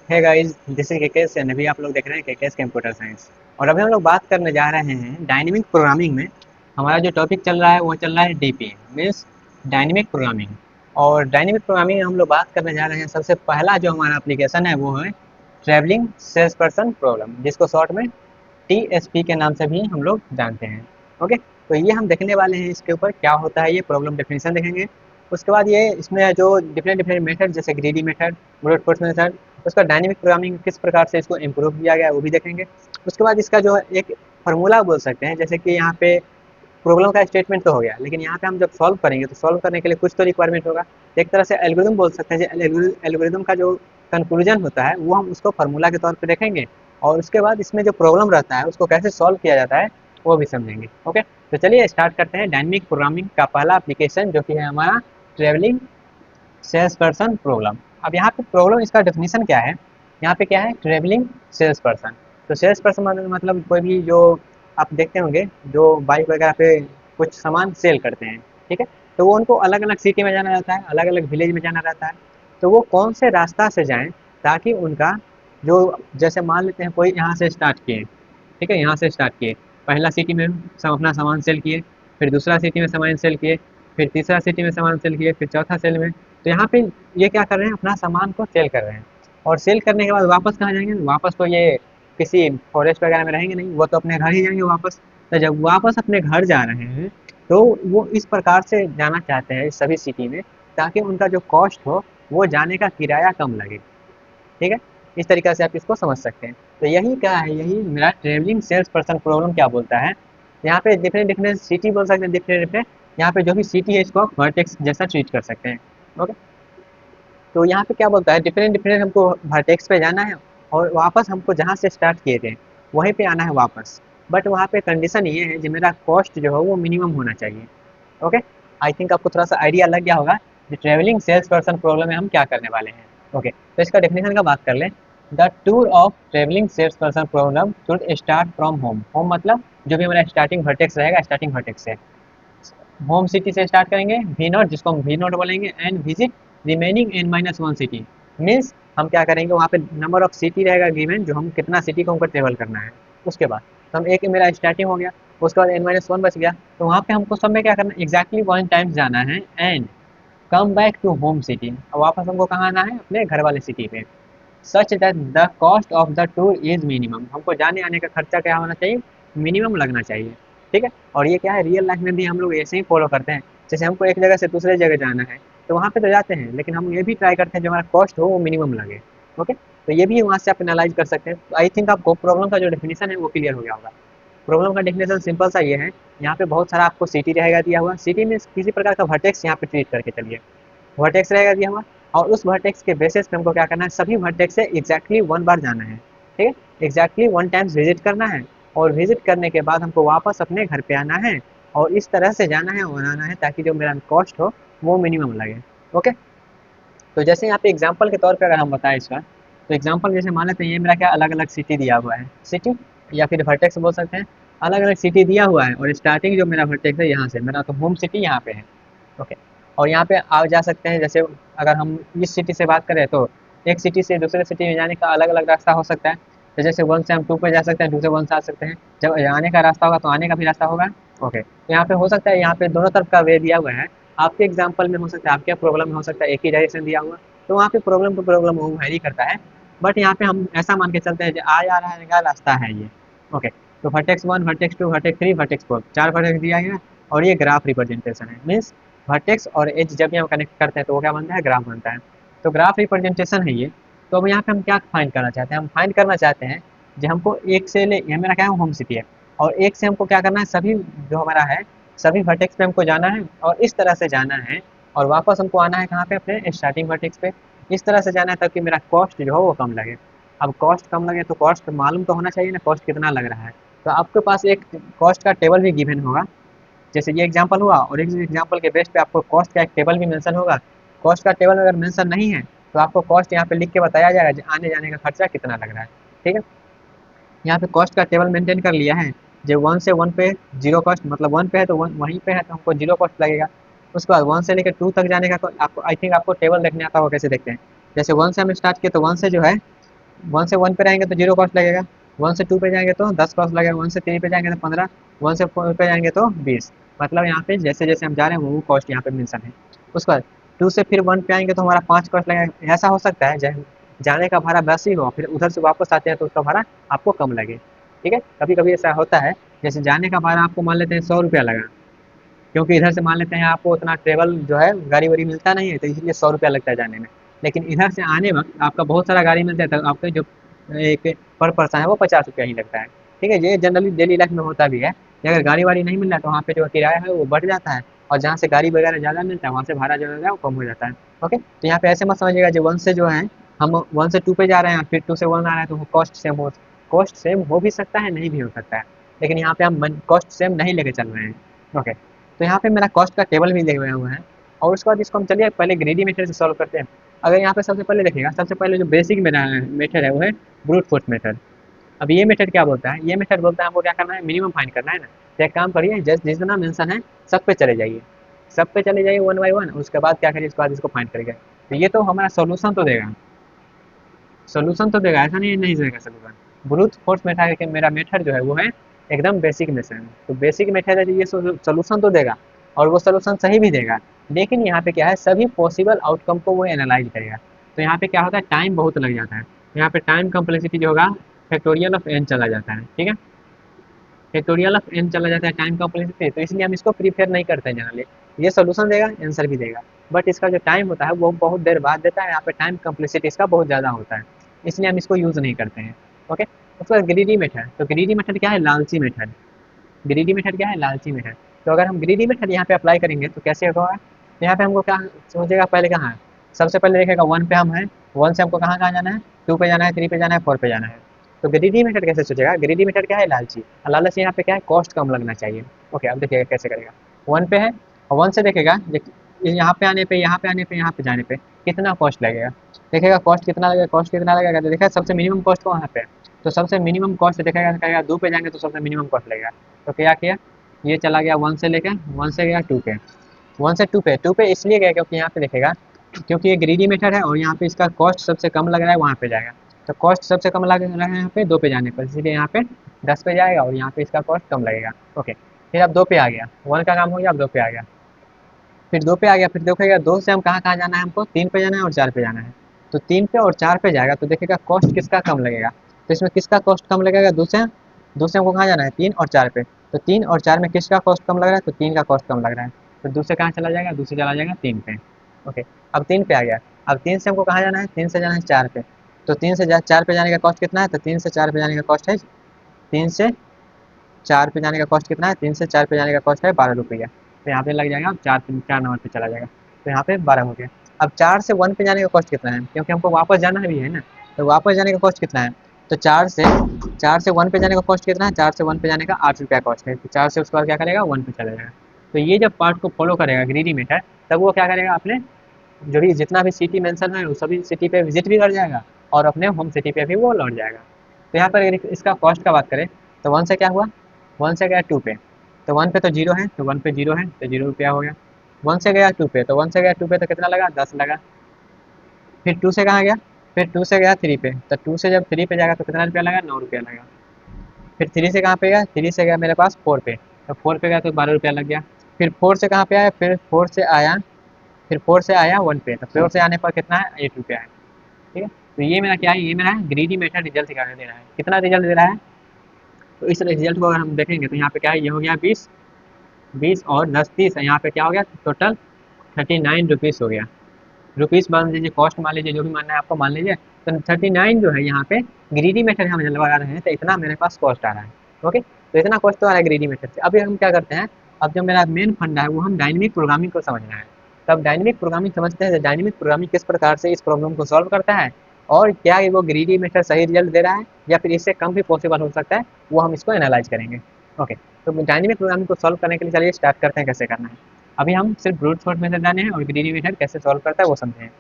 है guys, this is केकेएस and अभी आप लोग देख रहे हैं केकेएस कंप्यूटर साइंस। और अभी हम लोग बात करने जा रहे हैं डायनेमिक प्रोग्रामिंग में। हमारा जो टॉपिक चल रहा है वो चल रहा है डीपी मीन्स डायनेमिक प्रोग्रामिंग। और डायनेमिक प्रोग्रामिंग में हम लोग बात करने जा रहे हैं, सबसे पहला जो हमारा एप्लीकेशन है वो है ट्रैवलिंग सेल्स पर्सन प्रॉब्लम, जिसको शॉर्ट में टीएसपी के नाम से भी हम लोग जानते हैं। ओके, तो ये हम देखने वाले हैं, इसके ऊपर क्या होता है ये प्रॉब्लम डेफिनेशन देखेंगे। उसके बाद ये इसमें जो डिफरेंट डिफरेंट मेथड जैसे greedy method, brute force method, उसका डायनेमिक प्रोग्रामिंग किस प्रकार से इसको इम्प्रूव किया गया है वो भी देखेंगे। उसके बाद इसका जो है एक फार्मूला बोल सकते हैं, जैसे कि यहाँ पे प्रॉब्लम का स्टेटमेंट तो हो गया, लेकिन यहाँ पे हम जब सॉल्व करेंगे तो सॉल्व करने के लिए कुछ तो रिक्वायरमेंट होगा। एक तरह से एल्गोरिदम बोल सकते हैं। एल्गोरिदम का जो कंक्लूजन होता है वो हम उसको फार्मूला के तौर पे देखेंगे, और उसके बाद इसमें जो प्रॉब्लम रहता है उसको कैसे सॉल्व किया जाता है वो भी समझेंगे। ओके, तो चलिए स्टार्ट करते हैं। डायनेमिक प्रोग्रामिंग का पहला एप्लीकेशन जो कि है हमारा ट्रेवलिंग सेल्स पर्सन प्रॉब्लम। अब यहाँ पे प्रॉब्लम इसका डेफिनेशन क्या है, यहाँ पे क्या है ट्रेवलिंग सेल्स पर्सन। तो सेल्स पर्सन मतलब कोई भी जो आप देखते होंगे जो बाइक वगैरह पे कुछ सामान सेल करते हैं, ठीक है। तो वो उनको अलग अलग सिटी में जाना रहता है, अलग अलग विलेज में जाना रहता है। तो वो कौन से रास्ता से जाएं ताकि उनका जो, जैसे मान लेते हैं कोई यहाँ से स्टार्ट किए, ठीक है, यहाँ से स्टार्ट किए, पहला सिटी में सब अपना सामान सेल किए, फिर दूसरा सिटी में सामान सेल किए, फिर तीसरा सिटी में सामान सेल किए, फिर चौथा सेल में। तो यहाँ पे ये क्या कर रहे हैं, अपना सामान को सेल कर रहे हैं। और सेल करने के बाद वापस कहाँ जाएंगे, वापस तो ये किसी फॉरेस्ट वगैरह में रहेंगे नहीं, वो तो अपने घर ही जाएंगे वापस। तो जब वापस अपने घर जा रहे हैं तो वो इस प्रकार से जाना चाहते हैं इस सभी सिटी में ताकि उनका जो कॉस्ट हो वो जाने का किराया कम लगे, ठीक है। इस तरीके से आप इसको समझ सकते हैं। तो यही क्या है, यही मेरा ट्रेवलिंग सेल्स पर्सन प्रॉब्लम क्या बोलता है। यहाँ पे डिफरेंट डिफरेंट सिटी बोल सकते हैं, डिफरेंट डिफरेंट यहाँ पे जो भी सिटी है इसको आप वर्टेक्स जैसा ट्रीट कर सकते हैं। ओके, तो यहाँ पे क्या बोलता है, डिफरेंट डिफरेंट हमको वर्टेक्स पे जाना है और वापस हमको जहाँ से स्टार्ट किए थे वहीं पे आना है वापस। बट वहाँ पे कंडीशन ये है कि मेरा कॉस्ट जो है वो मिनिमम होना चाहिए। ओके, आई थिंक आपको थोड़ा सा आइडिया लग गया होगा कि ट्रेवलिंग सेल्स पर्सन प्रॉब्लम में हम क्या करने वाले हैं। ओके, तो इसका डेफिनेशन का बात कर लें। The tour of travelling sales person problem should start from home. Home मतलब जो भी हमारा स्टार्टिंग वर्टेक्स रहेगा, स्टार्टिंग वर्टेक्स से होम सिटी से स्टार्ट करेंगे, वी नॉट जिसको हम वी नॉट बोलेंगे, and visit remaining n minus one city. Means हम क्या करेंगे, वहाँ पे नंबर ऑफ सिटी रहेगा गिवन, जो हम कितना सिटी को हमको ट्रेवल करना है। उसके बाद तो हम एक मेरा स्टार्टिंग हो गया, उसके बाद एन माइनस वन बच गया। तो वहाँ पे हमको सब में क्या करना है, एग्जैक्टली वन टाइम्स जाना है and come back to home city. वापस हमको कहाँ आना है, अपने घर वाले सिटी पे। Such that the cost of the tour is minimum. हमको जाने आने का खर्चा क्या होना चाहिए, मिनिमम लगना चाहिए, ठीक है। और ये क्या है, रियल लाइफ में भी हम लोग ऐसे ही फॉलो करते हैं। जैसे हमको एक जगह से दूसरे जगह जाना है तो वहाँ पे तो जाते हैं, लेकिन हम ये भी ट्राई करते हैं जो हमारा कॉस्ट हो वो मिनिमम लगे। ओके, तो ये भी वहाँ से आप एनालाइज कर सकते हैं। तो आई थिंक आपको प्रॉब्लम का जो डेफिनेशन है वो क्लियर हो गया होगा। प्रॉब्लम का डेफिनेशन सिंपल सा ये है, यहाँ पे बहुत सारा आपको सिटी रहेगा दिया हुआ, सिटी में किसी प्रकार का वर्टेक्स यहाँ पे ट्रीट करके चलिए। वर्टेक्स रहेगा दिया हुआ, और उस वर्टेक्स के बेसिस पे हमको क्या करना है, सभी वर्टेक्स से एग्जैक्टली वन बार जाना है, ठीक है, एग्जैक्टली वन टाइम्स विजिट करना है। और विजिट करने के बाद हमको वापस अपने घर पे आना है, और इस तरह से जाना है और आना है ताकि जो मेरा कॉस्ट हो वो मिनिमम लगे। ओके, तो जैसे यहाँ पे एग्जाम्पल के तौर पे अगर हम बताएं इसका, तो एग्जाम्पल जैसे मान लेते हैं ये मेरा क्या अलग अलग सिटी दिया हुआ है, सिटी या फिर वर्टेक्स बोल सकते हैं। अलग अलग सिटी दिया हुआ है और स्टार्टिंग जो मेरा वर्टेक्स है यहाँ से, मेरा तो होम सिटी यहाँ पे है। ओके, और यहाँ पे आ जा सकते हैं, जैसे अगर हम इस सिटी से बात करें तो एक सिटी से दूसरे सिटी में जाने का अलग अलग रास्ता हो सकता है। तो जैसे वन से हम टू पे जा सकते हैं, टू से वन से आ सकते हैं। जब आने का रास्ता होगा तो आने का भी रास्ता होगा। ओके, तो यहाँ पे हो सकता है, यहाँ पे दोनों तरफ का वे दिया हुआ है। आपके एग्जाम्पल में हो सकता है, आपके प्रॉब्लम में हो सकता है एक ही डायरेक्शन दिया हुआ, तो वहाँ पे प्रॉब्लम टू प्रॉब्लम वो वैरी करता है। बट यहाँ पे हम ऐसा मान के चलते हैं जो आ जा रहा का रास्ता है ये। ओके, तो vertex one, vertex two, vertex three, vertex four, चार वर्टेक्स दिया गया। और ये ग्राफ रिप्रेजेंटेशन है, मीन्स वर्टेक्स और एज जब भी हम कनेक्ट करते हैं तो वो क्या बनता है, ग्राफ बनता है। तो ग्राफ रिप्रेजेंटेशन है ये। तो अब यहाँ पे हम क्या फाइंड करना चाहते हैं, हम फाइंड करना चाहते हैं जो हमको एक से ले, ये मेरा क्या है होम सिटी है, और एक से हमको क्या करना है, सभी जो हमारा है सभी वर्टेक्स पे हमको जाना है और इस तरह से जाना है, और वापस हमको आना है कहाँ पे, अपने स्टार्टिंग वर्टेक्स पे। इस तरह से जाना है ताकि मेरा कॉस्ट जो है वो कम लगे। अब कॉस्ट कम लगे तो कॉस्ट मालूम तो होना चाहिए ना, कॉस्ट कितना लग रहा है। तो आपके पास एक कॉस्ट का टेबल भी गिवन होगा, जैसे ये एग्जांपल हुआ, और एक एग्जांपल के बेस पे आपको कॉस्ट का एक टेबल भी मेंशन होगा। कॉस्ट का टेबल अगर मेंशन नहीं है तो आपको कॉस्ट यहाँ पे लिख के बताया जाएगा आने जाने का खर्चा कितना लग रहा है, ठीक है। यहाँ पे कॉस्ट का टेबल मेंटेन कर लिया है। जब वन से वन पे जीरो कॉस्ट, मतलब वन पे है तो वन वहीं पे है तो हमको जीरो कॉस्ट लगेगा। उसके बाद वन से लेकर टू तक जाने का आपको आई थिंक आपको टेबल देखने आता होगा, कैसे देखते हैं। जैसे वन से हम स्टार्ट किए तो वन से जो है 1 से 1 पे रहेंगे तो 0 कॉस्ट लगेगा, 1 से 2 पे जाएंगे तो 10 कॉस्ट लगेगा, 1 से 3 पे जाएंगे तो 15, 1 से 4 पे जाएंगे तो 20। मतलब यहाँ पे जैसे जैसे हम जा रहे हैं वो कॉस्ट यहाँ पे मेंशन है। उसके बाद 2 से फिर 1 पे आएंगे तो हमारा 5 कॉस्ट लगेगा। ऐसा हो सकता है जाने का भाड़ा 10 ही हो, फिर उधर से वापस आते हैं तो उसका भाड़ा आपको कम लगे। ठीक है, कभी कभी ऐसा होता है, जैसे जाने का भाड़ा आपको मान लेते हैं 100 रुपया लगा, क्योंकि इधर से मान लेते हैं आपको उतना ट्रेवल जो है गाड़ी वाड़ी मिलता नहीं है, तो इसलिए 100 रुपया लगता है जाने में। लेकिन इधर से आने वक्त आपका बहुत सारा गाड़ी मिलता है, तो आपके जो एक पर पर्सन है वो 50 रुपया ही लगता है। ठीक है, ये जनरली डेली लाइफ में होता भी है कि अगर गाड़ी वाड़ी नहीं मिल रहा है तो वहाँ पे जो किराया है वो बढ़ जाता है, और जहाँ से गाड़ी वगैरह ज़्यादा मिलता है वहाँ से भाड़ा जो है वो कम हो जाता है। ओके, तो यहाँ पे ऐसे मत समझिएगा जो 1 से जो है हम 1 से 2 पे जा रहे हैं फिर 2 से 1 आ रहा है तो वो कॉस्ट सेम हो भी सकता है, नहीं भी हो सकता है। लेकिन यहाँ पे हम कॉस्ट सेम नहीं लेके चल रहे हैं। ओके, तो यहाँ पे मेरा कॉस्ट का टेबल भी दिया हुआ है। और उसके बाद इसको हम चलिए पहले ग्रीडी मेथड से सॉल्व करते हैं। अगर यहाँ पे सबसे पहले देखिएगा, सबसे पहले जो बेसिक मेरा मेथड है वो है ब्रूट फोर्स मेथड। अब ये मेथड क्या बोलता है, ये मेथड बोलता है हमको क्या करना है, मिनिमम फाइंड करना है ना। तो एक काम करिए, जस्ट जितना मेंशन है सब पे चले जाइए, सब पे चले जाइए वन बाई वन। उसके बाद क्या करिए, उसके बाद इसको फाइंड करेंगे। तो ये तो हमारा सोल्यूशन तो देगा, सोल्यूशन तो देगा, ऐसा नहीं नहीं देगा सोल्यूशन। ब्रूट फोर्स मेथड के मेरा मेथड जो है वो है एकदम बेसिक मेथड। तो बेसिक मेथड है, तो ये सोल्यूशन तो देगा और वो सोल्यूशन सही भी देगा। लेकिन यहाँ पे क्या है, सभी पॉसिबल आउटकम को वो एनालाइज करेगा। तो यहाँ पे क्या होता है, टाइम बहुत लग जाता है। यहाँ पे टाइम कम्प्लेक्सिटी जो होगा फैक्टोरियल ऑफ एन चला जाता है। ठीक है, फैक्टोरियल ऑफ एन चला जाता है टाइम कम्प्लेक्सिटी, तो इसलिए हम इसको प्रीफेयर नहीं करते हैं जनरली। ये सोल्यूशन देगा, आंसर भी देगा, बट इसका जो टाइम होता है वो बहुत देर बाद देता है। यहाँ पे टाइम कम्प्लेक्सिटी इसका बहुत ज़्यादा होता है, इसलिए हम इसको यूज़ नहीं करते हैं। ओके, उसके बाद ग्रीडी मेथड। तो ग्रीडी मेथड क्या है, लालची मेथड। ग्रीडी मेथड क्या है, लालची मेथड। तो अगर हम ग्रीडी मेथड यहाँ पे अप्लाई करेंगे तो कैसे होगा, तो यहाँ पे हमको क्या सोचेगा, पहले कहाँ है, सबसे पहले देखेगा 1 पे हम हैं, 1 से हमको कहाँ कहाँ जाना है, 2 पे जाना है, 3 पे जाना है, 4 पे जाना है। तो ग्रीडी मेथड कैसे सोचेगा, ग्रीडी मेथड क्या है, लालची। और लालच यहाँ पे क्या है, कॉस्ट कम लगना चाहिए। ओके, अब देखिएगा कैसे करेगा। 1 पे है और 1 से देखेगा यहाँ पे आने पे, यहाँ पे आने पे, यहाँ पे जाने पे कितना कॉस्ट लगेगा। देखेगा कॉस्ट कितना लगेगा, कॉस्ट कितना लगेगा, तो देखा सबसे मिनिमम कॉस्ट कहाँ पे है। तो सबसे मिनिमम कॉस्ट देखेगा, कहेगा 2 पे जाएंगे तो सबसे मिनिमम कॉस्ट लगेगा। तो क्या किया, ये चला गया 1 से लेकर, 1 से गया 2 पे, 1 से 2 पे, 2 पे इसलिए गया क्योंकि यहाँ पे देखेगा, क्योंकि ये ग्रीडी मेथड है और यहाँ पे इसका कॉस्ट सबसे कम लग रहा है, वहाँ पे जाएगा। तो कॉस्ट सबसे कम लग रहा है यहाँ पे 2 पे जाने पर, इसलिए यहाँ पे 10 पे जाएगा और यहाँ पे इसका कॉस्ट कम लगेगा। ओके, फिर अब 2 पे आ गया, 1 का काम हो गया, अब 2 पे आ गया, फिर 2 पे आ गया, फिर देखेगा 2 से हम कहाँ कहाँ जाना है, हमको 3 पे जाना है और 4 पे जाना है। तो 3 पे और 4 पे जाएगा तो देखेगा कॉस्ट किसका कम लगेगा। तो इसमें किसका कॉस्ट कम लगेगा, 2 से हमको कहाँ जाना है, 3 और 4 पे। तो 3 और 4 में किसका कॉस्ट कम लग रहा है, तो 3 का कॉस्ट कम लग रहा है। तो 2 से कहाँ चला जाएगा, 2 से चला जाएगा 3 पे। ओके, अब 3 पे आ गया, अब 3 से हमको कहाँ जाना है, 3 से जाना है 4 पे। तो 3 से 4 पे जाने का कॉस्ट कितना है, तो 3 से 4 पे जाने का कॉस्ट है, 3 से 4 पे जाने का कॉस्ट कितना है, 3 से 4 पे जाने का कॉस्ट है 12 रुपया। तो यहाँ पे लग जाएगा, अब 4 नंबर पे चला जाएगा, तो यहाँ पे 12 हो गया। अब 4 से 1 पे जाने का कॉस्ट कितना है, क्योंकि हमको वापस जाना भी है ना, तो वापस जाने का कॉस्ट कितना है। तो 4 से 1 पे जाने का कॉस्ट कितना है, 4 से 1 पे जाने का 8 रुपया कॉस्ट है। तो 4 से उसके बाद क्या करेगा, 1 पे चला जाएगा। तो ये जब पार्ट को फॉलो करेगा ग्रीडी मेथड, तब वो क्या करेगा, अपने जो भी जितना भी सिटी मेंशन है उस सभी सिटी पे विजिट भी कर जाएगा और अपने होम सिटी पे भी वो लौट जाएगा। तो यहाँ पर अगर इसका कॉस्ट का बात करें तो 1 से क्या हुआ, 1 से गया 2 पे, तो 1 पे तो 0 है, तो 1 पे 0 है तो 0 रुपया हो गया। 1 से गया 2 पे, तो 1 से गया 2 पे तो कितना लगा, 10 लगा। फिर 2 से कहाँ गया, फिर 2 से गया 3 पे, तो 2 से जब 3 पे जाएगा तो कितना रुपया लगा, 9 रुपया लगा। फिर 3 से कहाँ पे गया, 3 से गया मेरे पास 4 पे, तो 4 पे गया तो 12 रुपया लग गया। फिर 4 से कहाँ पे आया, फिर 4 से आया, फिर 4 से आया 1 पे, तो 4 से आने पर कितना है, 8 रुपया है। ठीक है, तो ये मेरा क्या है, ये मेरा ग्रीडी मेथड रिजल्ट दिखा दे रहा है, कितना रिजल्ट दे रहा है। तो इस रिजल्ट को अगर हम देखेंगे तो यहाँ पे क्या है, ये हो गया 20, 20 और 10 30, यहाँ पे क्या हो गया, टोटल 39 रुपीज़ हो गया। रुपीज़ मान लीजिए, कॉस्ट मान लीजिए, जो भी मानना है आपको मान लीजिए। तो 39 जो है यहाँ पे ग्रीडी मेथड हम लगा रहे हैं, तो इतना मेरे पास कॉस्ट आ रहा है। ओके, तो इतना कॉस्ट तो आ रहा है ग्रीडी मेथड से। अभी हम क्या करते हैं, अब जो मेरा मेन फंडा है वो हम डायनेमिक प्रोग्रामिंग को समझना है। तब डायनेमिक प्रोग्रामिंग समझते हैं, डायनेमिक प्रोग्रामिंग किस प्रकार से इस प्रॉब्लम को सॉल्व करता है, और क्या वो ग्रीडी मेथड सही रिजल्ट दे रहा है या फिर इससे कम भी पॉसिबल हो सकता है, वो हम इसको एनालाइज करेंगे। ओके, तो डायनेमिक प्रोग्रामिंग को सॉल्व करने के लिए चलिए स्टार्ट करते हैं कैसे करना है। अभी हम सिर्फ ब्रूट फोर्स मेथड जाने हैं और ग्रीडी मेथड कैसे सॉल्व करता है वो समझे हैं।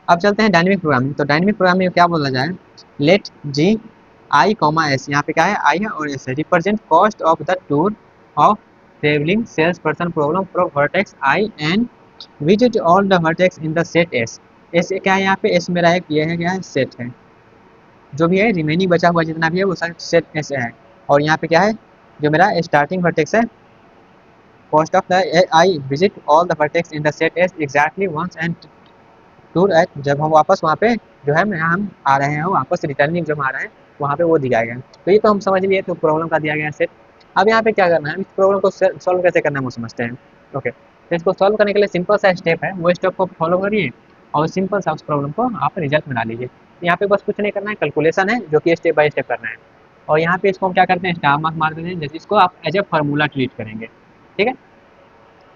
अब चलते हैं डायनेमिक प्रोग्रामिंग। तो डायनेमिक प्रोग्रामिंग में क्या बोला जाए, let G I comma S, यहाँ पे क्या है, आई है और एस है, represent cost of the tour of travelling sales person problem from vertex I and visit all the vertex in the set S. S क्या है यहाँ पे, एस मेरा एक ये है, क्या है, सेट है, जो भी है रिमेनिंग बचा हुआ जितना भी है वो सब सेट ऐसे है। और यहाँ पे क्या है, जो मेरा स्टार्टिंग वर्टेक्स है, cost of the I visit all the vertex in the set S exactly once and tour at, जब हम वापस वहाँ पे जो है हम आ रहे हैं वापस रिटर्निंग जब आ रहे हैं वहाँ पे वो दिया गया है। तो ये तो हम समझ लिए, तो प्रॉब्लम का दिया गया है सेट। अब यहाँ पे क्या करना है, इस प्रॉब्लम को सॉल्व कैसे करना है वो समझते हैं। ओके, तो इसको सॉल्व करने के लिए सिंपल सा स्टेप है, वो स्टेप को फॉलो करिए और सिंपल सा उस प्रॉब्लम को आप रिजल्ट में ला लीजिए। यहाँ पे बस कुछ नहीं करना है, कैलकुलेशन है जो कि स्टेप बाय स्टेप करना है। और यहाँ पे इसको हम क्या करते हैं, स्टार मार्क मार देते हैं, जैसे इसको आप एज ए फार्मूला ट्रीट करेंगे। ठीक है,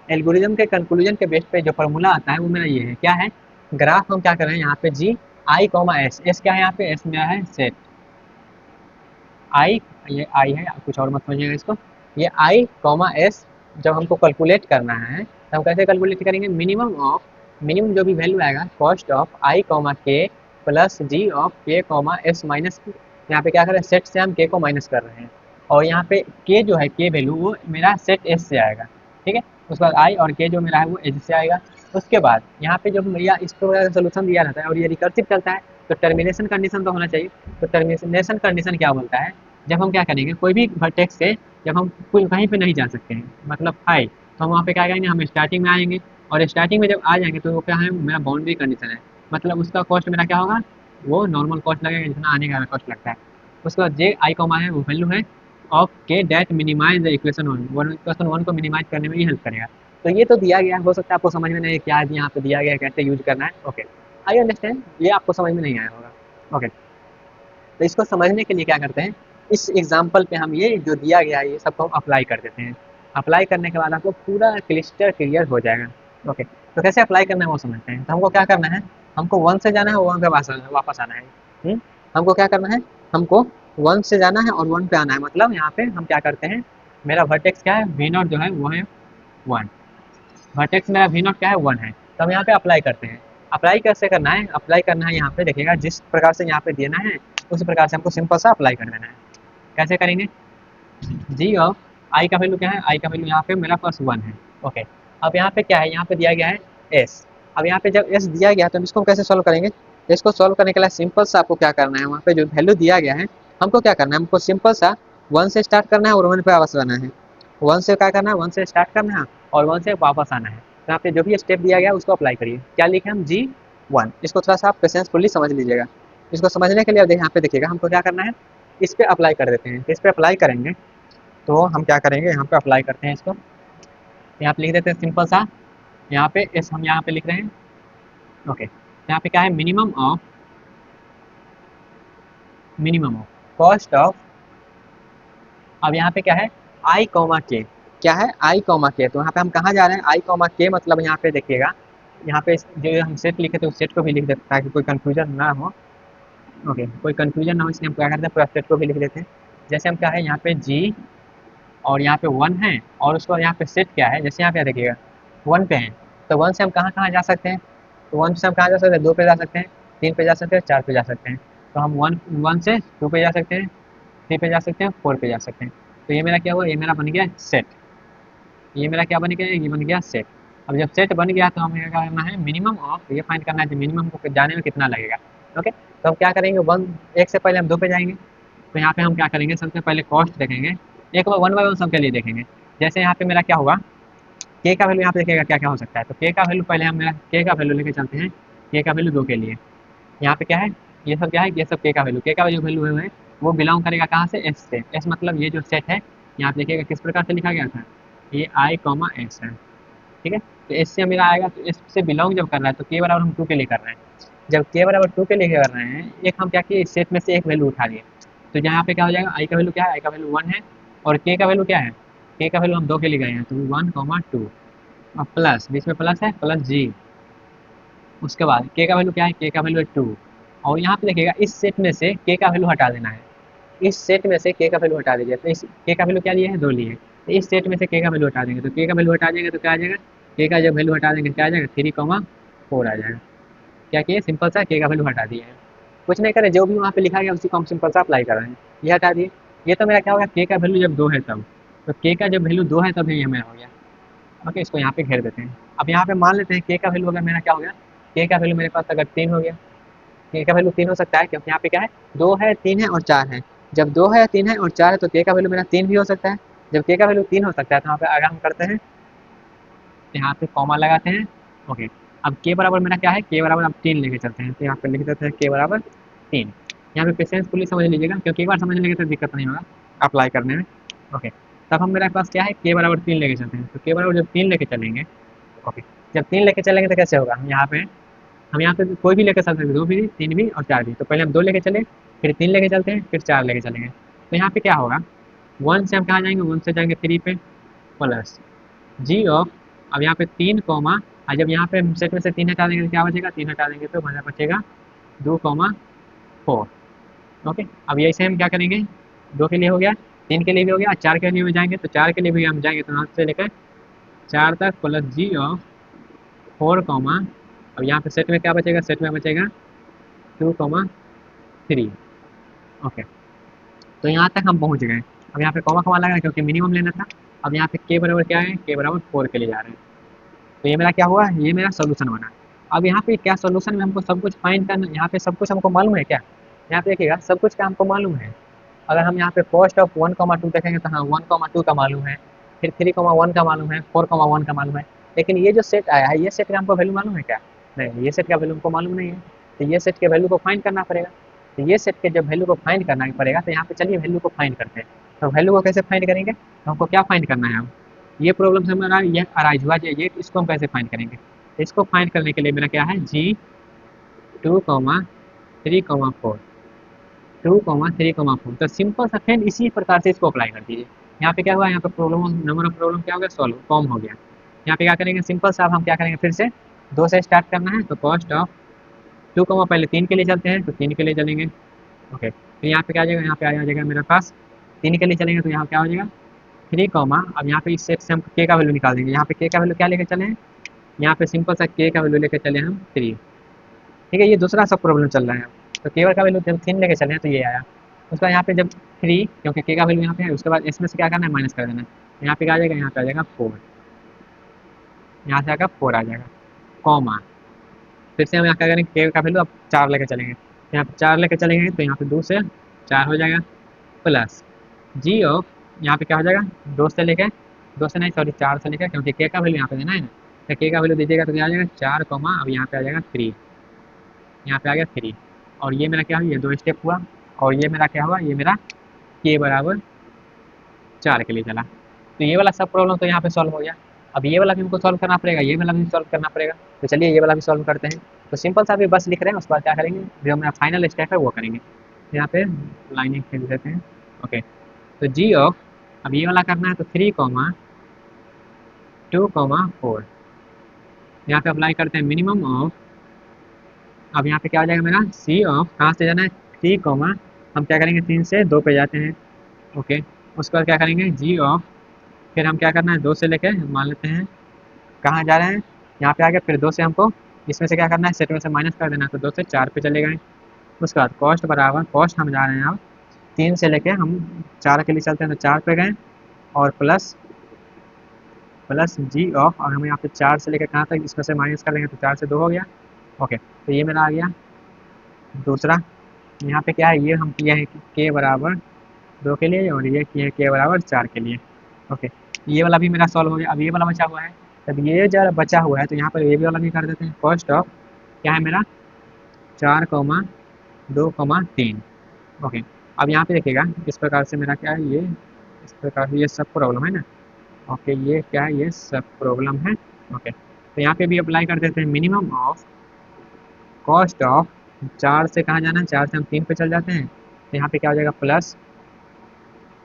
एल्गोरिदम के कंक्लूजन के बेस पे जो फार्मूला आता है वो मेरा ये है, क्या है, ग्राफ हम क्या कर रहे हैं यहाँ पे जी आई कॉमा एस, एस क्या है यहाँ पे, एस मेरा है सेट आई, ये आई है, कुछ और मत समझिएगा इसको, ये आई कॉमा एस जब हमको कैलकुलेट करना है तो हम कैसे कैलकुलेट करेंगे, मिनिमम ऑफ, मिनिमम जो भी वैल्यू आएगा कॉस्ट ऑफ आई कॉमा के प्लस जी ऑफ के कॉमा एस माइनस, यहाँ पे क्या कर रहे हैं, सेट से हम के को माइनस कर रहे हैं। और यहाँ पे के जो है के वैल्यू वो मेरा सेट एस से आएगा। ठीक है, उसके बाद आई और के जो मेरा है वो एज से आएगा। उसके बाद यहाँ पे जब भैया इस प्रकार का सोल्यूशन दिया रहता है और ये रिकर्सिव चलता है तो टर्मिनेशन कंडीशन तो होना चाहिए। तो टर्मिनेशन कंडीशन क्या बोलता है, जब हम क्या करेंगे कोई भी वर्टेक्स से जब हम कोई कहीं पे नहीं जा सकते हैं, मतलब हाई, तो हम वहाँ पे क्या करेंगे, हम स्टार्टिंग में आएंगे और स्टार्टिंग में जब आ जाएंगे तो वो क्या है, मेरा बाउंड्री कंडीशन है, मतलब उसका कॉस्ट मेरा क्या होगा, वो नॉर्मल कॉस्ट लगेगा जितना आने का कॉस्ट लगता है। उसके बाद जे आई कॉमा है वो वैल्यू है of K that minimize the equation one, equation one को मिनिमाइज करने में ही हेल्प करेगा। तो ये तो दिया गया है, हो सकता है आपको समझ में नहीं क्या यहाँ पे दिया गया है, कैसे यूज करना है। ओके, आई अंडरस्टैंड, ये आपको समझ में नहीं आया होगा। ओके, तो इसको समझने के लिए क्या करते हैं, इस एग्जाम्पल पे हम ये जो दिया गया है ये सबको हम अप्लाई कर देते हैं। अप्लाई करने के बाद आपको पूरा क्लिस्टर क्लियर हो जाएगा। ओके, तो कैसे अप्लाई करना है वो समझते हैं। तो हमको क्या करना है, हमको वन से जाना है, वन पे वापस आना है। हमको क्या करना है, हमको वन से जाना है और वन पे आना है, मतलब यहाँ पे हम क्या करते हैं, मेरा वर्टेक्स क्या है, वी नॉट जो है वो है वन, वर्टेक्स मेरा वी नॉट क्या है, वन है। तो हम यहाँ पे अप्लाई करते हैं। अप्लाई कैसे करना है, अप्लाई करना है यहाँ पे देखिएगा, जिस प्रकार से यहाँ पे देना है उसी प्रकार से हमको सिंपल सा अप्लाई कर देना है। कैसे करेंगे, जी ऑफ आई का वैल्यू क्या है, आई का वैल्यू यहाँ पे मेरा पास वन है। ओके, अब यहाँ पे क्या है, यहाँ पे दिया गया है एस। अब यहाँ पे जब एस दिया गया तो हम इसको कैसे सॉल्व करेंगे, तो इसको सॉल्व करने के लिए सिंपल सा आपको क्या करना है, वहाँ पे जो वैल्यू दिया गया है हमको क्या करना है, हमको सिंपल सा वन से स्टार्ट करना है और वन पे वापस आना है। वन से क्या करना है, वन से स्टार्ट करना है और वन से वापस आना है। तो यहाँ पे जो भी स्टेप दिया गया है उसको अप्लाई करिए। क्या लिखे हम, जी वन, इसको थोड़ा सा आप पेशेंसफुली समझ लीजिएगा। इसको समझने के लिए अब यहाँ पे देखिएगा हमको क्या करना है, इस पे अप्लाई कर देते हैं। इस पे अप्लाई करेंगे तो हम क्या करेंगे, यहाँ पे अप्लाई करते हैं इसको, यहाँ पे लिख देते हैं सिंपल सा, यहाँ पे एस हम यहाँ पे लिख रहे हैं। ओके, यहाँ पे क्या है, मिनिमम ऑफ कॉस्ट ऑफ, अब यहाँ पे क्या है, आई कॉमा के, क्या है आई कॉमा के, तो यहाँ पे हम कहाँ जा रहे हैं, आई कॉमा के, मतलब यहाँ पे देखिएगा, यहाँ पे जो हम सेट लिखे थे उस सेट को भी लिख देते हैं ताकि कोई कंफ्यूजन ना हो। ओके, कोई कंफ्यूजन ना हो इसलिए हम क्या करते हैं, पूरा सेट को भी लिख देते हैं। जैसे हम क्या है, यहाँ पे जी और यहाँ पे वन है और उसको यहाँ पे सेट क्या है, जैसे यहाँ पे देखिएगा वन पे है, तो वन से हम कहाँ कहाँ जा सकते हैं, तो वन से हम कहाँ जा सकते हैं, दो पे जा सकते हैं, तीन पे जा सकते हैं, चार पे जा सकते हैं। तो हम वन वन से टू पे जा सकते हैं, थ्री पे जा सकते हैं, फोर पे जा सकते हैं। तो ये मेरा क्या हुआ, ये मेरा बन गया सेट, ये मेरा क्या बन गया, ये बन गया सेट। अब जब सेट बन गया तो हमें क्या करना है, मिनिमम ऑफ, ये फाइंड करना है कि मिनिमम को जाने में कितना लगेगा। ओके, तो हम क्या करेंगे, वन एक से पहले हम दो पे जाएंगे, तो यहाँ पे हम क्या करेंगे, सबसे पहले कॉस्ट देखेंगे, एक बार वन बाय वन सबके लिए देखेंगे। जैसे यहाँ पे मेरा क्या होगा, के का वैल्यू यहाँ पे देखिएगा क्या क्या हो सकता है, तो के का वैल्यू पहले हम मेरा के का वैल्यू लेके चलते हैं, के का वैल्यू दो के लिए, यहाँ पे क्या है, ये सब क्या है, ये सब के का वैल्यू, के का वैल्यू है वो बिलोंग करेगा कहाँ से, एस से। एस मतलब ये जो सेट है यहाँ पे देखिएगा किस प्रकार से लिखा गया था, ये आई कॉमा एस है। ठीक है, तो एस से मेरा आएगा, तो एस से बिलोंग जब कर रहा है तो के बराबर हम टू के लिए कर रहे हैं। जब के बराबर टू के लिए कर रहे हैं, एक हम क्या किए, इस सेट में से एक वैल्यू उठा लिए, तो यहाँ पे क्या हो जाएगा, आई का वैल्यू क्या है, आई का वैल्यू वन है और के का वैल्यू क्या है, के का वैल्यू हम दो के लिए गए हैं तो वन कॉमा टू, और प्लस बीच में प्लस है, प्लस जी। उसके बाद के का वैल्यू क्या है, के का वैल्यू है टू, और यहाँ पे देखिएगा इस सेट में से के का वैल्यू हटा देना है, इस सेट में से के का वैल्यू हटा दीजिए। तो इस के का वैल्यू क्या लिए है, दो लिए, तो इस सेट में से के का वैल्यू हटा देंगे, तो के का वैल्यू हटा देंगे तो क्या आ जाएगा, के का जब वैल्यू हटा देंगे क्या आ जाएगा, थ्री कॉमा फोर आ जाएगा। क्या किए, सिंपल सा के का वैल्यू हटा दिए हैं, कुछ नहीं करें, जो भी वहाँ पे लिखा गया उसी को हम सिंपल सा अप्लाई कर रहे हैं, ये हटा दिए। ये तो मेरा क्या होगा, के का वैल्यू जब दो है तब, तो के का जब वैल्यू दो है तब ये मेरा हो गया। ओके, इसको यहाँ पे घेर देते हैं। अब यहाँ पे मान लेते हैं के का वैल्यू अगर मेरा क्या हो गया, के का वैल्यू मेरे पास अगर तीन हो गया, के का वैल्यू 3 हो सकता है क्योंकि यहाँ पे क्या है 2 है 3 है और 4 है। जब 2 है 3 है और 4 है तो के का वैल्यू मेरा 3 भी हो सकता है। जब के का वैल्यू 3 हो सकता है तो यहाँ पे आगे हम करते हैं, यहाँ पे कॉमा लगाते हैं। ओके, अब के बराबर मेरा क्या है, के बराबर अब 3 लेके चलते हैं तो यहाँ पे लिख देते हैं के बराबर 3। यहाँ पे पेशेंसफुली समझ लीजिएगा क्योंकि एक बार समझ लेंगे तो दिक्कत नहीं होगा अप्लाई करने में। ओके, तब हम मेरे पास क्या है के बराबर 3 लेके चलते हैं, तो के बराबर जब 3 लेके चलेंगे, ओके, जब 3 लेके चलेंगे तो कैसे होगा, हम यहाँ पे कोई भी लेके चल सकते हैं, 2 भी 3 भी और 4 भी। तो पहले हम 2 लेके चले, फिर 3 लेके चलते हैं, फिर 4 लेके चलेंगे। तो यहाँ पे क्या होगा, 1 से हम कहाँ जाएंगे, 1 से जाएंगे 3 पे, प्लस जी ऑफ, अब यहाँ पे 3 कॉमा, और जब यहाँ पे हम सेट में से 3 हटा देंगे तो क्या बचेगा, 3 हटा देंगे तो हमारा बचेगा 2 कॉमा 4। ओके, अब ये इसे हम क्या करेंगे, 2 के लिए हो गया, 3 के लिए भी हो गया, 4 के लिए भी जाएंगे तो 4 के लिए भी हम जाएंगे तो यहाँ से लेकर 4 तक, प्लस जी ऑफ 4 कॉमा, अब यहाँ पे सेट में क्या बचेगा, सेट में बचेगा 2 कॉमा 3। ओके, तो यहाँ तक हम पहुँच गए। अब यहाँ पे कॉमा कॉमा लगा क्योंकि मिनिमम लेना था। अब यहाँ पे के बराबर क्या है, के बराबर 4 के लिए जा रहे हैं। तो ये मेरा क्या हुआ, ये मेरा सोल्यूशन बना। अब यहाँ पे क्या सोल्यूशन में हमको सब कुछ फाइंड करना, यहाँ पे सब कुछ हमको मालूम है क्या, यहाँ पे देखिएगा सब कुछ का हमको मालूम है। अगर हम यहाँ पे कॉस्ट ऑफ 1,2 देखेंगे तो हाँ 1,2 का मालूम है, फिर 3,1 का मालूम है, 4,1 का मालूम है। लेकिन ये जो सेट आया है, ये सेट का हमको वैल्यू मालूम है क्या, नहीं, ये सेट का वैल्यू हमको मालूम नहीं है। तो ये सेट के वैल्यू को फाइंड करना पड़ेगा। तो ये सेट के जब वैल्यू को फाइंड करना पड़ेगा तो यहाँ पे चलिए वैल्यू को फाइंड करते हैं। तो वैल्यू को कैसे फाइंड करेंगे, तो हमको क्या फाइंड करना है, हम ये प्रॉब्लम से हमारा ये अराइज हुआ, ये इसको हम कैसे फाइंड करेंगे। तो इसको फाइंड करने के लिए मेरा क्या है, जी 2,3,4, 2,3,4। तो सिंपल सा फ्रेंड इसी प्रकार से इसको अप्लाई कर दीजिए। यहाँ पे क्या हुआ, यहाँ पे प्रॉब्लम, नंबर ऑफ प्रॉब्लम क्या हो गया, सॉल्व कम हो गया। यहाँ पे क्या करेंगे, सिंपल सा अब हम क्या करेंगे, फिर से 2 से स्टार्ट करना है। तो कॉस्ट ऑफ 2 कॉमा, पहले 3 के लिए चलते हैं तो 3 के लिए चलेंगे। ओके, फिर यहाँ पे क्या आ जाएगा, यहाँ पे आ जाएगा मेरे पास 3 के लिए चलेंगे तो यहाँ क्या हो जाएगा 3 कॉमा, अब यहाँ पे इस सेट से हम के का वैल्यू निकाल देंगे। यहाँ पे के का वैल्यू क्या लेकर चले हैं, यहाँ पे सिंपल सा के का वैल्यू लेकर चले हम 3। ठीक है, ये दूसरा सब प्रॉब्लम चल रहा है। तो केवल का वैल्यू जब 3 लेके चले हैं तो ये आया। उसके बाद यहाँ पे जब 3, क्योंकि के का वैल्यू यहाँ पे है, उसके बाद इसमें से क्या करना है, माइनस कर देना है। तो यहाँ पे क्या आ जाएगा, यहाँ पे आ जाएगा 4, यहाँ से आएगा 4 आ जाएगा, कॉमा, फिर से हम यहाँ क्या करेंगे, के का वैल्यू अब 4 लेके चलेंगे। यहाँ पे 4 लेके चलेंगे तो यहाँ पे 2 से 4 हो जाएगा, प्लस जी ऑफ, यहाँ पे क्या हो जाएगा 2 से लेके, 2 से नहीं सॉरी 4 से लेकर, क्योंकि के का वैल्यू यहाँ पे देना है ना। तो के का वैल्यू दीजिएगा तो क्या आ जाएगा 4 कॉमा, अब यहाँ पे आ जाएगा 3, यहाँ पे आ गया 3। और ये मेरा क्या हुआ, ये 2 स्टेप हुआ, और ये मेरा क्या हुआ, ये मेरा के बराबर 4 के लिए चला। तो ये वाला सब प्रॉब्लम तो यहाँ पे सॉल्व हो गया। अब ये वाला भी हमको सॉल्व करना पड़ेगा, ये वाला भी सॉल्व करना पड़ेगा। तो चलिए ये वाला भी सॉल्व करते हैं। तो सिंपल सा अभी बस लिख रहे हैं, उसके बाद क्या करेंगे, जो मेरा फाइनल स्टेप है वो करेंगे। तो यहाँ पे लाइनिंग खींच देते हैं। ओके, तो जी ऑफ, अब ये वाला करना है तो 3 कॉमा 2 कॉमा 4, यहाँ पे अप्लाई करते हैं मिनिमम ऑफ। अब यहाँ पे क्या हो जाएगा मेरा सी ऑफ, कहाँ से जाना है 3 कॉमा, हम क्या करेंगे 3 से 2 पे जाते हैं। ओके, उसके बाद क्या करेंगे जी ऑफ, फिर हम क्या करना है 2 से लेके मान लेते हैं कहाँ जा रहे हैं, यहाँ पे आ गया, फिर 2 से हमको इसमें से क्या करना है, सेट में से माइनस कर देना है, तो 2 से 4 पे चले गए। उसके बाद कॉस्ट बराबर, कॉस्ट हम जा रहे हैं अब 3 से लेके हम 4 के लिए चलते हैं तो 4 पे गए, और प्लस प्लस जी ऑफ, और हम यहाँ पे 4 से लेकर कहाँ तक इसमें से माइनस कर लेंगे तो 4 से 2 हो गया। ओके, तो ये मेरा आ गया दूसरा। यहाँ पे क्या है, ये हम किया है कि के बराबर 2 के लिए, और ये किया है के बराबर 4 के लिए। ओके, ये वाला भी मेरा सॉल्व हो गया। अब ये वाला बचा हुआ है, तब ये जो बचा हुआ है तो यहाँ पर ये भी वाला भी कर देते हैं। कॉस्ट ऑफ क्या है मेरा 4 कॉमा 2 कॉमा 3। ओके, अब यहाँ पे देखिएगा इस प्रकार से मेरा क्या है, ये इस प्रकार से ये सब प्रॉब्लम है ना। ओके, ये क्या है, ये सब प्रॉब्लम है। ओके, तो यहाँ पे भी अप्लाई कर देते हैं मिनिमम ऑफ कॉस्ट ऑफ, 4 से कहाँ जाना है, 4 से हम 3 पे चल जाते हैं। तो यहाँ पे क्या हो जाएगा प्लस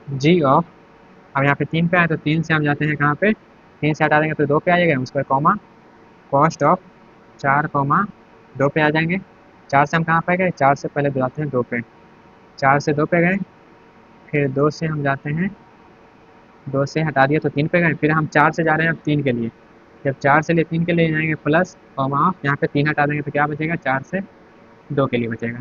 जी ऑफ, अब यहाँ पे 3 पे आए तो 3 से हम जाते हैं कहाँ पे, 3 से हटा देंगे तो 2 पे आ जाएगा, उसके बाद कॉमा कॉस्ट ऑफ 4 कॉमा 2 पे आ जाएंगे। 4 से हम कहाँ पे गए, 4 से पहले जाते हैं 2 पे, 4 से 2 पे गए, फिर 2 से हम जाते हैं, 2 से हटा दिए तो 3 पे गए, फिर हम 4 से जा रहे हैं अब 3 के लिए। जब 4 से लिए 3 के लिए जाएंगे प्लस कॉमा ऑफ, यहाँ पे 3 हटा देंगे तो क्या बचेगा 4 से 2 के लिए बचेगा।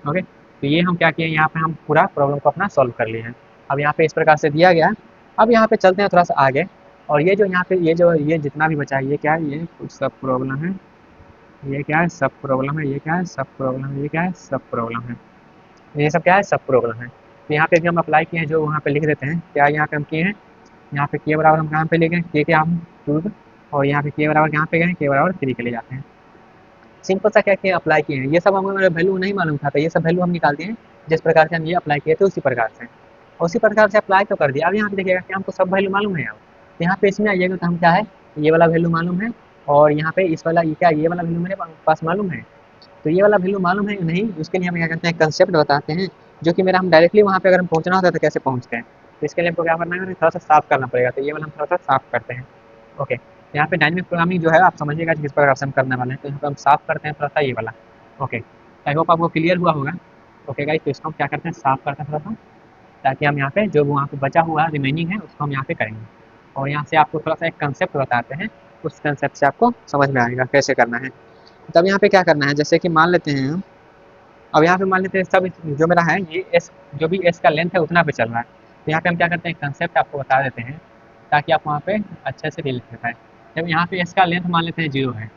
ओके, तो ये हम क्या किए, यहाँ पे हम पूरा प्रॉब्लम को अपना सॉल्व कर लिए हैं। अब यहाँ पे इस प्रकार से दिया गया। अब यहाँ पे चलते हैं थोड़ा सा आगे, और ये जो यहाँ पे ये जितना भी बचा है ये क्या है, ये कुछ सब प्रॉब्लम है। ये क्या है, सब प्रॉब्लम है। ये क्या है, सब प्रॉब्लम है। ये क्या है, सब प्रॉब्लम है। ये सब क्या है, सब प्रॉब्लम है। तो यहाँ पे भी हम अप्लाई किए हैं, जो वहाँ पे लिख देते हैं क्या यहाँ पे हम किए हैं। यहाँ पे के बराबर हम कहाँ पे ले गए, के हम टू, और यहाँ पे के बराबर कहाँ पे गए, के बराबर 3 के ले जाते हैं। सिंपल सा क्या किया, अप्लाई किए हैं। ये सब हमें वैल्यू नहीं मालूम था, तो ये सब वैल्यू हम निकाल दिए हैं। जिस प्रकार से हम ये अप्लाई किए थे उसी प्रकार से, उसी प्रकार से अप्लाई तो कर दिया। अब यहाँ पे देखिएगा कि हमको सब वैल्यू मालूम है। अब तो यहाँ पे इसमें आइएगा तो हम क्या है, ये वाला वैल्यू मालूम है, और यहाँ पे इस वाला ये क्या, ये वाला वैल्यू मेरे पास मालूम है। तो ये वाला वैल्यू मालूम है कि नहीं, उसके लिए हम क्या करते हैं, कंसेप्ट बताते हैं। जो कि मेरा हम डायरेक्टली वहाँ पे अगर हम पहुँचना होता है तो कैसे पहुँचते हैं। तो इसके लिए हमको क्या करना है, थोड़ा सा साफ करना पड़ेगा। तो ये वाला हम थोड़ा सा साफ करते हैं। ओके, यहाँ पे डायनेमिक प्रोग्रामिंग जो है आप समझिएगा किस प्रकार से हम करने वाले हैं। तो यहाँ पे हम साफ करते हैं थोड़ा सा ये वाला। ओके, आई होप आपको क्लियर हुआ होगा। ओके गाइस, तो इसको हम क्या करते हैं, साफ करते हैं थोड़ा सा, ताकि हम यहाँ पे जो वहाँ पे बचा हुआ रिमेनिंग है उसको हम यहाँ पे करेंगे। और यहाँ से आपको थोड़ा सा एक कंसेप्ट बताते हैं, उस कंसेप्ट से आपको समझ में आएगा कैसे करना है। तब यहाँ पे क्या करना है, जैसे कि मान लेते हैं हम, अब यहाँ पे मान लेते हैं सब जो मेरा है ये एस, जो भी एस का लेंथ है उतना पे चल रहा है। तो यहाँ पे हम क्या करते हैं, कंसेप्ट आपको बता देते हैं, ताकि आप वहाँ पे अच्छे से डील कर पाए। जब यहाँ पे एस का लेंथ मान लेते हैं 0 है,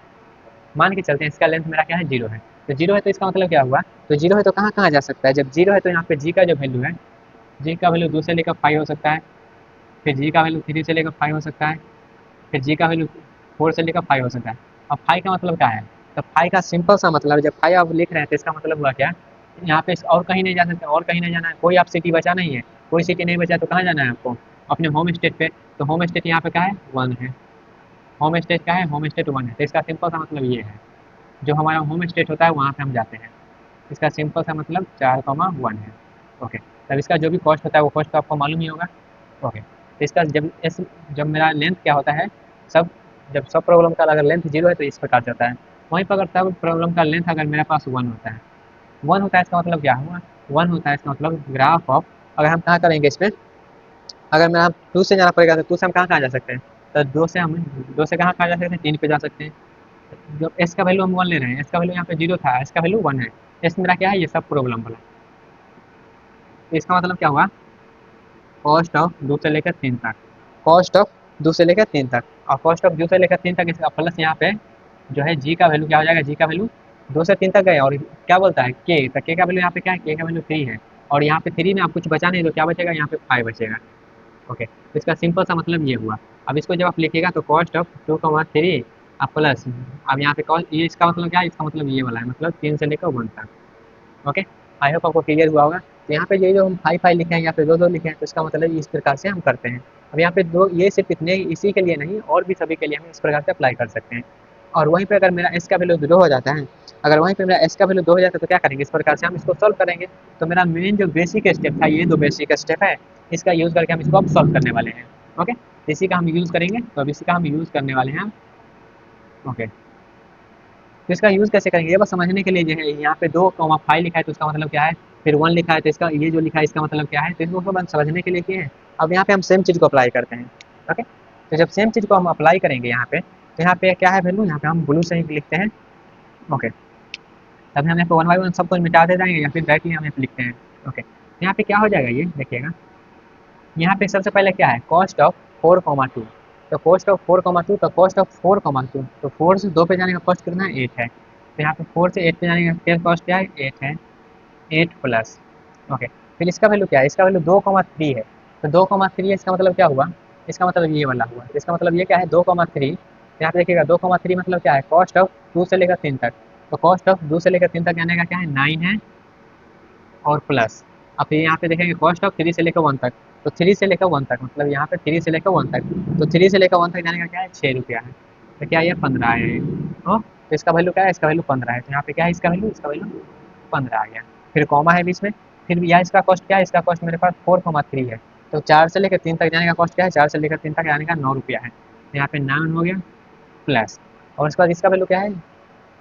मान के चलते हैं इसका लेंथ मेरा क्या है, 0 है। तो 0 है तो इसका मतलब क्या हुआ, तो 0 है तो कहाँ कहाँ जा सकता है। जब 0 है तो यहाँ पे जी का जो वैल्यू है, जी का वैल्यू 2 से लेकर 5 हो सकता है, फिर जी का वैल्यू 3 से लेकर 5 हो सकता है, फिर जी का वैल्यू 4 से लेकर 5 हो सकता है। अब 5 का मतलब क्या है, तो 5 का सिंपल सा मतलब है, जब 5 आप लिख रहे हैं तो इसका मतलब हुआ क्या, यहाँ पे और कहीं नहीं जा सकते, और कहीं नहीं जाना है, कोई आप सिटी बचा नहीं है। कोई सिटी नहीं बचा तो कहाँ जाना है आपको, अपने होम स्टेट पे। तो होम स्टेट यहाँ पे क्या है, 1 है। होम स्टेट क्या है, होम स्टेट 1 है। तो इसका सिंपल सा मतलब ये है, जो हमारा होम स्टेट होता है वहाँ पे हम जाते हैं। इसका सिंपल सा मतलब 4,1 है। ओके, तब इसका जो भी कॉस्ट होता है वो कॉस्ट तो आपको मालूम ही होगा। ओके, तो इसका जब मेरा लेंथ क्या होता है, सब जब सब प्रॉब्लम का अगर लेंथ 0 है तो इस प्रकार से होता है। वहीं पर अगर सब प्रॉब्लम का लेंथ अगर मेरे पास 1 होता है, 1 होता है इसका मतलब क्या हुआ, 1 होता है इसका मतलब ग्राफ ऑफ, अगर हम कहाँ करेंगे इसमें, अगर मेरा 2 से जाना पड़ेगा तो 2 से हम कहाँ कहाँ जा सकते हैं, तो 2 से हम 2 से कहाँ कहाँ जा सकते हैं, 3 पे जा सकते हैं। जो एस का वैल्यू हम 1 ले रहे हैं, एस का वैल्यू यहाँ पे 0 था, एस का वैल्यू 1 है। एस मेरा क्या है, ये सब प्रॉब्लम वाला। तो इसका मतलब क्या हुआ, कॉस्ट ऑफ 2 से लेकर 3 तक, कॉस्ट ऑफ 2 से लेकर 3 तक, और कॉस्ट ऑफ 2 से लेकर 3 तक इसका प्लस यहाँ पे जो है जी का वैल्यू क्या हो जाएगा, जी का वैल्यू 2 से 3 तक गए, और क्या बोलता है के, तो के का वैल्यू यहाँ पे क्या है, के का वैल्यू 3 है। और यहाँ पे 3 में आप कुछ बचा नहीं तो क्या बचेगा, यहाँ पे 5 बचेगा। ओके, तो इसका सिंपल सा मतलब ये हुआ। अब इसको जब आप लिखिएगा तो कॉस्ट ऑफ 2,3 अब प्लस, अब यहाँ पे कॉस्ट, ये इसका मतलब क्या है, इसका मतलब ये वाला है, मतलब 3 से लेकर 1 तक। ओके, आई होप आपको क्लियर हुआ होगा। तो यहाँ पे ये जो हम 5 लिखे हैं, यहाँ पे 2 लिखे हैं, तो इसका मतलब इस प्रकार से हम करते हैं। अब यहाँ पे 2, ये सिर्फ इतने इसी के लिए नहीं, और भी सभी के लिए हम इस प्रकार से अप्लाई कर सकते हैं। और वहीं पे अगर मेरा एस का वैल्यू 2 हो जाता है, अगर वहीं पे मेरा एस का वैल्यू 2 हो जाता है तो क्या करेंगे, इस प्रकार से हम इसको सॉल्व करेंगे। तो मेरा मेन जो बेसिक स्टेप था, ये 2 बेसिक स्टेप है, इसका यूज़ करके हम इसको अब सॉल्व करने वाले हैं। ओके, तो इसी का हम यूज़ करेंगे, तो अब इसी का हम यूज़ करने वाले हैं। ओके, तो इसका यूज़ कैसे करेंगे, ये बस समझने के लिए जो है, यहाँ पे 2,5 लिखा है तो इसका मतलब क्या है, फिर 1 लिखा है तो इसका ये जो लिखा है इसका मतलब क्या है, तो इसको बस समझने के लिए किए हैं। अब यहाँ पे हम सेम चीज़ को अप्लाई करते हैं। ओके, तो जब सेम चीज़ को हम अप्लाई करेंगे यहाँ पे, तो यहाँ पे क्या है वैल्यू, यहाँ पे हम ब्लू से ही लिखते हैं। ओके, तब हम यहाँ पे 1 बाई 1 सब कुछ मिटा दे जाएंगे, या फिर डायरेक्टली हम यहाँ पे लिखते हैं। ओके, तो यहाँ पे क्या हो जाएगा, ये देखिएगा, यहाँ पे सबसे पहले क्या है, कॉस्ट ऑफ 4,2, तो कॉस्ट ऑफ 4,2, तो कॉस्ट ऑफ 4,2, तो 4 से 2 पे जाने का कॉस्ट कितना है, 8 है। तो यहाँ पे 4 से 8 पे जाने का फिर कॉस्ट क्या है, 8 है, 8 प्लस। ओके, फिर इसका वैल्यू क्या है, इसका वैल्यू 2,3 है। तो 2,3 है, इसका मतलब क्या हुआ, इसका मतलब ये वाला हुआ। इसका मतलब ये क्या है, 2,3, तो यहाँ पे देखिएगा 2,3 मतलब क्या है, कॉस्ट ऑफ 2 से लेकर 3 तक। तो कॉस्ट ऑफ 2 से लेकर 3 तक जाने का क्या है, 9 है, और प्लस। अब फिर यहाँ पे देखेंगे कॉस्ट ऑफ 3 से लेकर 1 तक, तो 3 से लेकर 1 तक मतलब यहाँ पे 3 से लेकर 1 तक, तो 3 से लेकर 1 तक जाने का क्या है, 6 रुपया है। तो क्या ये 15 है, तो इसका वैल्यू क्या है, इसका वैल्यू 15 है। तो यहाँ पे क्या है, इसका वैल्यू 15 आ गया। फिर कॉमा है बीच में, फिर यहाँ इसका कॉस्ट क्या है, इसका कॉस्ट मेरे पास 4,3 है। तो 4 से लेकर 3 तक जाने का कॉस्ट क्या है, 4 से लेकर 3 तक जाने का 9 रुपया है। तो यहाँ पे 9 हो गया प्लस, और उसके बाद इसका वैल्यू क्या है,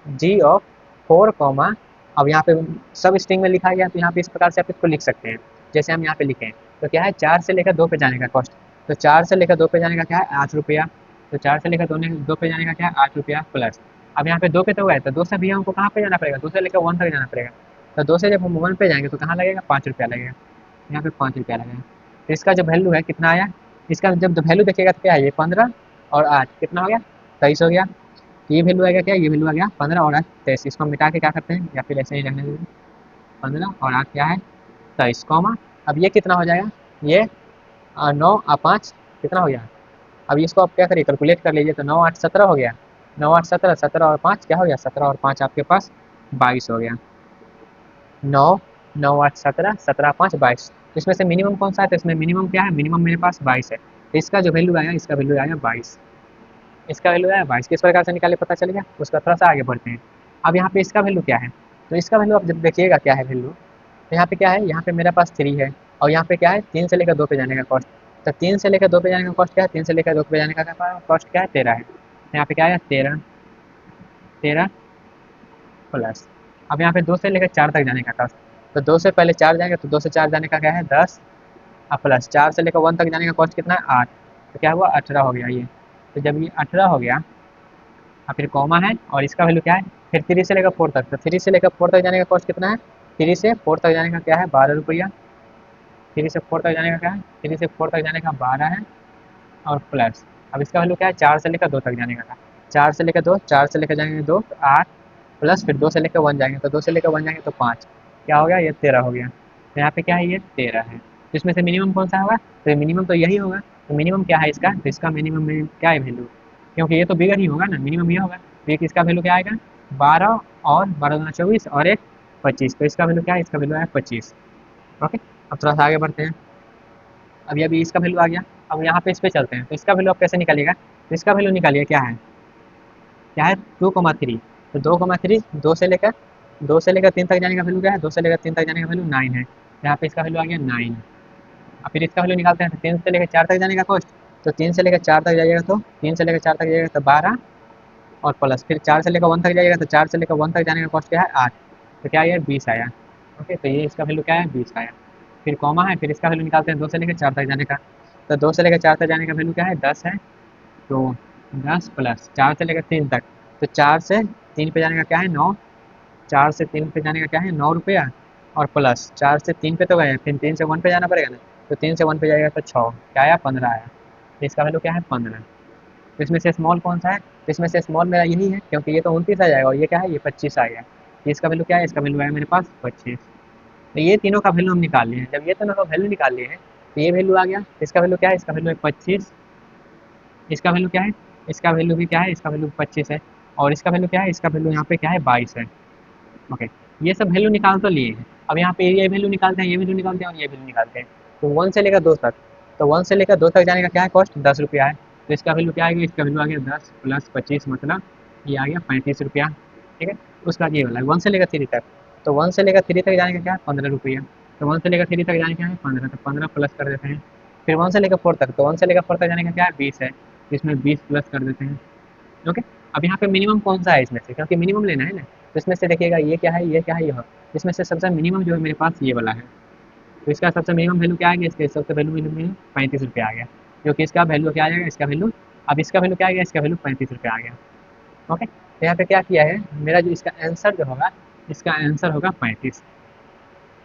जी ऑफ 4 कॉमा, अब यहाँ पे सब स्ट्रिंग में लिखा गया, तो यहाँ पे इस प्रकार से आप इसको लिख सकते हैं, जैसे हम यहाँ पे लिखे हैं। तो क्या है, 4 से लेकर 2 पे जाने का कॉस्ट, तो 4 से लेकर 2 पे जाने का क्या है, 8 रुपया। तो 4 से लेकर 2 पे जाने का क्या है, 8 रुपया प्लस। अब यहाँ पे 2 पे तो गए, तो 2 से भी हमको कहाँ पे जाना पड़ेगा, 2 से लेकर 1 तक जाना पड़ेगा। तो 2 से जब हम 1 पे जाएंगे तो कहाँ लगेगा, 5 रुपया लगेगा। यहाँ पे 5 रुपया लगेगा। तो इसका जो वैल्यू है कितना आया, इसका जब वैल्यू देखिएगा तो क्या है, ये 15 और 8 कितना हो गया, 23 हो गया। ये वैल्यू आ गया क्या, ये वैल्यू आ गया 15 और 8 23। इसको हम मिटा के क्या करते हैं या फिर ऐसे ही रहने देंगे। 15 और 8 क्या है 23 कॉमा। अब ये कितना हो जाएगा, ये 9 और 5 कितना हो गया। अब इसको आप क्या करिए कैलकुलेट कर लीजिए, तो 9 8 17 हो गया। 9 8 17, 17 और 5 क्या हो गया, 17 और 5 आपके पास 22 हो गया। 9 9 8 17, 17 5 22। इसमें से मिनिमम कौन सा है, तो इसमें मिनिमम क्या है, मिनिमम मेरे पास 22 है। तो इसका जो वैल्यू आया, इसका वैल्यू आया 22। इसका वैल्यू आया 22, किस प्रकार से निकाले पता चल गया। उसका थोड़ा सा आगे बढ़ते हैं। अब यहाँ पे इसका वैल्यू क्या है, तो इसका वैल्यू आप जब देखिएगा क्या है वैल्यू, तो यहाँ पे क्या है, यहाँ पे मेरे पास 3 है और यहाँ पे क्या है 3 से लेकर 2 पे जाने का कॉस्ट। तो 3 से लेकर 2 पे जाने का कॉस्ट क्या है, 3 से लेकर 2 पे जाने का कॉस्ट क्या है 13 है। तो यहाँ पे क्या है 13, 13 प्लस। अब यहाँ पे 2 से लेकर 4 तक जाने का कॉस्ट, तो 2 से पहले 4 जाएंगे तो 2 से 4 जाने का क्या है 10 और प्लस 4 से लेकर 1 तक जाने का कॉस्ट कितना है 8। तो क्या हुआ 18 हो गया ये। तो जब ये 18 हो गया और फिर कॉमा है और इसका वैल्यू क्या है, फिर 3 से लेकर 4 तक, तो 3 से लेकर 4 तक जाने का कॉस्ट कितना है, 3 से 4 तक जाने का क्या है 12 रुपया। 3 से 4 तक जाने का क्या है, 3 से 4 तक जाने का 12 है और प्लस। अब इसका वैल्यू क्या है 4 से लेकर 2 तक जाने का था। 4 से लेकर 2, 4 से लेकर जाएंगे 2 तो 8 प्लस फिर 2 से लेकर 1 जाएंगे, तो 2 से लेकर 1 जाएंगे तो 5 क्या हो गया, ये 13 हो गया। तो यहाँ पे क्या है ये 13 है। तो इसमें से मिनिमम कौन सा होगा, तो मिनिमम तो यही होगा। तो मिनिमम क्या है इसका, तो इसका मिनिमम में क्या है वैल्यू, क्योंकि ये तो बिगर ही होगा ना, मिनिमम ये होगा। तो एक इसका वैल्यू क्या आएगा 12 और 12 दूना 24 और एक 25। तो इसका वैल्यू क्या है, इसका वैल्यू है 25। ओके, अब थोड़ा सा आगे बढ़ते हैं। अभी अभी इसका वैल्यू आ गया। अब यहाँ पे इस पे चलते हैं, तो इसका वैल्यू आप कैसे निकालिएगा, तो इसका वैल्यू निकालिए क्या है, क्या है 2,3। तो 2,3 2 से लेकर 3 तक जाने का वैल्यू क्या है, 2 से लेकर 3 तक जाने का वैल्यू 9 है। तो यहाँ पे इसका वैल्यू आ गया 9। और फिर इसका वैल्यू निकालते हैं, तो 3 से लेकर 4 तक जाने का कॉस्ट, तो 3 से लेकर 4 तक जाइएगा, तो 3 से लेकर 4 तक जाइएगा तो 12 और प्लस फिर 4 से लेकर 1 तक जाइएगा, तो 4 से लेकर 1 तक जाने का कॉस्ट क्या है 8। तो क्या है 20 आया। ओके, तो ये इसका वैल्यू क्या है 20 आया। फिर कॉमा है, फिर इसका वैल्यू निकालते हैं 2 से लेकर 4 तक जाने का, तो 2 से लेकर 4 तक जाने का वैल्यू क्या है 10 है। तो 10 प्लस 4 से लेकर 3 तक, तो 4 से 3 पे जाने का क्या है 9, 4 से 3 पे जाने का क्या है 9 रुपया और प्लस 4 से 3 पे तो गए, फिर 3 से 1 पे जाना पड़ेगा ना, तो 3 से 1 पे जाएगा तो 6 क्या आया 15 आया। तो इसका वैल्यू क्या है 15। तो इसमें से स्मॉल कौन सा है, तो इसमें से स्मॉल मेरा यही है, क्योंकि ये तो 29 आ जाएगा और ये क्या है ये 25 आ गया। तो इसका वैल्यू क्या है, इसका वैल्यू आया मेरे पास 25। तो ये तीनों का वैल्यू हम निकाल लिए हैं। जब ये तीनों का वैल्यू निकाल लिए हैं तो ये वैल्यू आ गया, इसका वैल्यू क्या है, इसका वैल्यू है 25। इसका वैल्यू क्या है, इसका वैल्यू भी क्या है, इसका वैल्यू 25 है। और इसका वैल्यू क्या है, इसका वैल्यू यहाँ पे क्या है 22 है। ओके, ये सब वैल्यू निकाल तो लिए हैं। अब यहाँ पे ये वैल्यू निकालते हैं, ये वैल्यू निकालते हैं और ये वैल्यू निकालते हैं। तो 1 से लेकर 2 तक, तो 1 से लेकर 2 तक जाने का क्या है कॉस्ट 10 रुपया है। तो इसका वैल्यू क्या आएगा, इसका वैल्यू आ गया 10 प्लस 25 मतलब ये आ गया 35 रुपया। ठीक है, उसका ये वाला 1 से लेकर 3 तक, तो 1 से लेकर 3 तक जाने का क्या है 15 रुपया। तो 1 से लेकर 3 तक जाने का है 15, तो 15 प्लस कर देते हैं। फिर 1 से लेकर 4 तक, तो 1 से लेकर 4 तक जाने का क्या है 20 है, तो इसमें 20 प्लस कर देते हैं। ओके, अब यहाँ पे मिनिमम कौन सा है इसमें से, क्योंकि मिनिमम लेना है ना, तो इसमें से देखिएगा ये क्या है, ये क्या है, यह इसमें से सबसे मिनिमम जो है मेरे पास ये वाला है। तो इसका सबसे मिनिमम वैल्यू क्या आ गया, इसका सबसे वैल्यू मिनिमम 35 रुपया आ गया, जो कि इसका वैल्यू क्या आ जाएगा, इसका वैल्यू, अब इसका वैल्यू क्या आ गया, इसका वैल्यू 35 रुपया आ गया। ओके, तो यहाँ पे क्या किया है, मेरा जो इसका आंसर जो होगा, इसका आंसर होगा 35।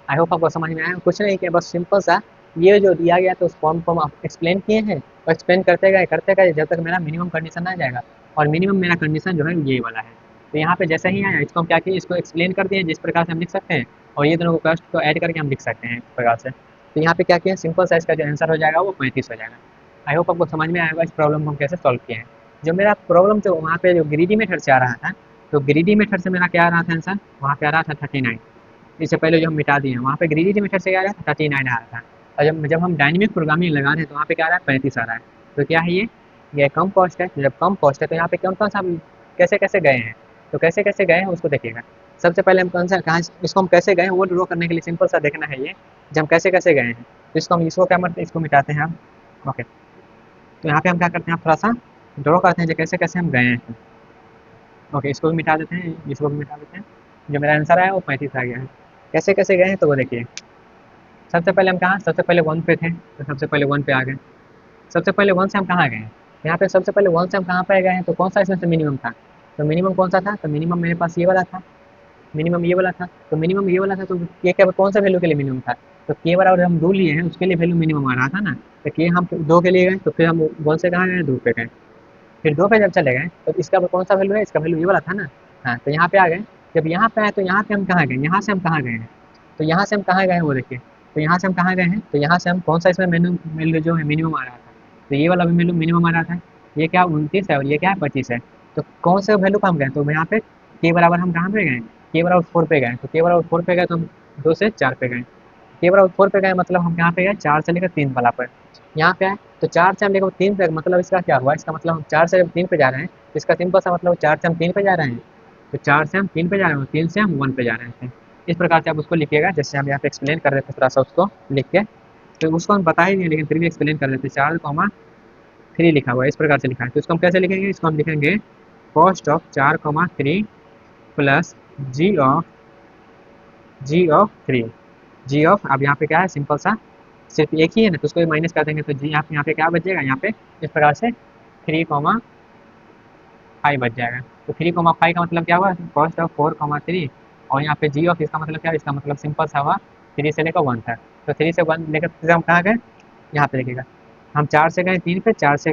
आई होप आपको समझ में आया। कुछ नहीं किया, बस सिंपल सा ये जो दिया गया तो उस फॉर्म को हम आप एक्सप्लेन किए हैं और एक्सप्लेन करते गए जब तक मेरा मिनिमम कंडीशन आ जाएगा। और मिनिमम मेरा कंडीशन जो है ये वाला है। तो यहाँ पे जैसे ही आया इसको हम क्या किए, इसको एक्सप्लेन कर दिए जिस प्रकार से हम लिख सकते हैं, और ये दोनों को कस्ट को ऐड करके हम लिख सकते हैं इस प्रकार से। तो यहाँ पे क्या किया, सिंपल सा इसका जो आंसर हो जाएगा वो 35 हो जाएगा। आई होप आपको समझ में आएगा इस प्रॉब्लम को हम कैसे सॉल्व किए हैं। जो मेरा प्रॉब्लम जो वहाँ पे जो ग्रीडी मेथड से आ रहा था, तो ग्रीडी मेथड से मेरा क्या आ रहा था आंसर, वहाँ पे आ रहा था 39। इससे पहले जो हम मिटा दिए हैं वहाँ पे ग्रीडी मेथड से क्या आ रहा है 39 आ रहा था। और जब हम डायनेमिक प्रोग्रामिंग लगा रहे हैं तो वहाँ पे क्या आ रहा है 35 आ रहा है। तो क्या है ये कम कॉस्ट है। जब कम कॉस्ट है तो यहाँ पे कौन कौन सा हम कैसे कैसे गए हैं, तो कैसे कैसे गए हैं उसको देखिएगा। सबसे पहले हम कौन सा कहाँ इसको हम कैसे गए हैं वो ड्रॉ करने के लिए सिंपल सा देखना है ये, जब हम कैसे कैसे गए हैं। तो इसको हम इसको क्या मत इसको मिटाते हैं हम। ओके, तो यहाँ पे हम क्या करते हैं, थोड़ा सा ड्रॉ करते हैं जो कैसे कैसे हम गए हैं। ओके, इसको भी मिटा देते हैं, इसको भी मिटा देते हैं। जो मेरा आंसर आया वो 35 आ गया है। कैसे कैसे गए हैं तो वो देखिए। सबसे पहले हम कहाँ, सबसे पहले 1 पे थे, तो सबसे पहले 1 पे आ गए। सबसे पहले 1 से हम कहाँ गए हैं, यहाँ पे सबसे पहले 1 से हम कहाँ पे गए हैं, तो कौन सा इसमें से मिनिमम था, तो मिनिमम कौन सा था, तो मिनिमम मेरे पास ये वाला था। मिनिमम ये वाला था, तो मिनिमम ये वाला था, तो ये क्या कौन सा वैल्यू के लिए मिनिमम था, तो के बराबर हम 2 लिए हैं उसके लिए वैल्यू मिनिमम आ रहा था ना। तो के हम 2 के लिए गए, तो फिर हम 1 से कहाँ गए 2 पे गए। फिर 2 पे जब चले गए तो इसका कौन सा वैल्यू है, इसका वैल्यू ये वाला था ना। हाँ, तो यहाँ पे आ गए। जब यहाँ पे आए तो यहाँ पे हम कहाँ गए, यहाँ से हम कहाँ गए हैं, तो यहाँ से हम कहाँ गए हैं वो देखिए। तो यहाँ से हम कहाँ गए हैं, तो यहाँ से हम कौन सा इसमें मेनू वैल्यू जो है मिनिमम आ रहा था, तो ये वाला भी वैल्यू मिनिमम आ रहा था। ये क्या 29 है और ये क्या है 25 है। तो कौन से वैल्यू को हम गए, तो यहाँ पे के बराबर हम कहाँ पे गए, के बराबर 4 पे गए। तो के बराबर 4 पे गए तो हम 2 से 4 पे गए। के बराबर 4 पे गए मतलब हम यहाँ पे गए 4 से लेकर 3 वाला पर। यहाँ पे आए तो 4 से हम लेकर 3 पे, मतलब इसका क्या हुआ, इसका मतलब हम 4 से जब 3 पे जा रहे हैं, इसका सिंपल सा मतलब 4 से हम 3 पे जा रहे हैं। तो 4 से हम 3 पे जा रहे हैं, 3 से हम 1 पे जा रहे हैं। इस प्रकार से आप उसको लिखिएगा, जैसे हम यहाँ पे एक्सप्लेन कर रहे थे थोड़ा सा उसको लिख के। तो उसको हम बता ही नहीं, लेकिन फिर भी एक्सप्लेन कर देते। 4,3 लिखा हुआ है, इस प्रकार से लिखा है। तो इसको हम कैसे लिखेंगे, इसको हम लिखेंगे cost of 4,3 plus G of 3। G of, अब यहाँ पे क्या है, सिंपल सा सिर्फ एक ही है ना, तो उसको माइनस कर देंगे। तो जी यहाँ पे क्या बच जाएगा, यहाँ पे इस प्रकार से 3,5 बच जाएगा। तो 3,5 का मतलब क्या हुआ, कॉस्ट ऑफ 4,3। और यहाँ पे जी ऑफ, इसका मतलब क्या है, इसका मतलब सिंपल सा हुआ 3 से लेकर 1 तक। तो 3 से 1 लेकर फिर हम कहाँ गए, यहाँ पे देखिएगा। हम 4 से गए 3 पे, 4 से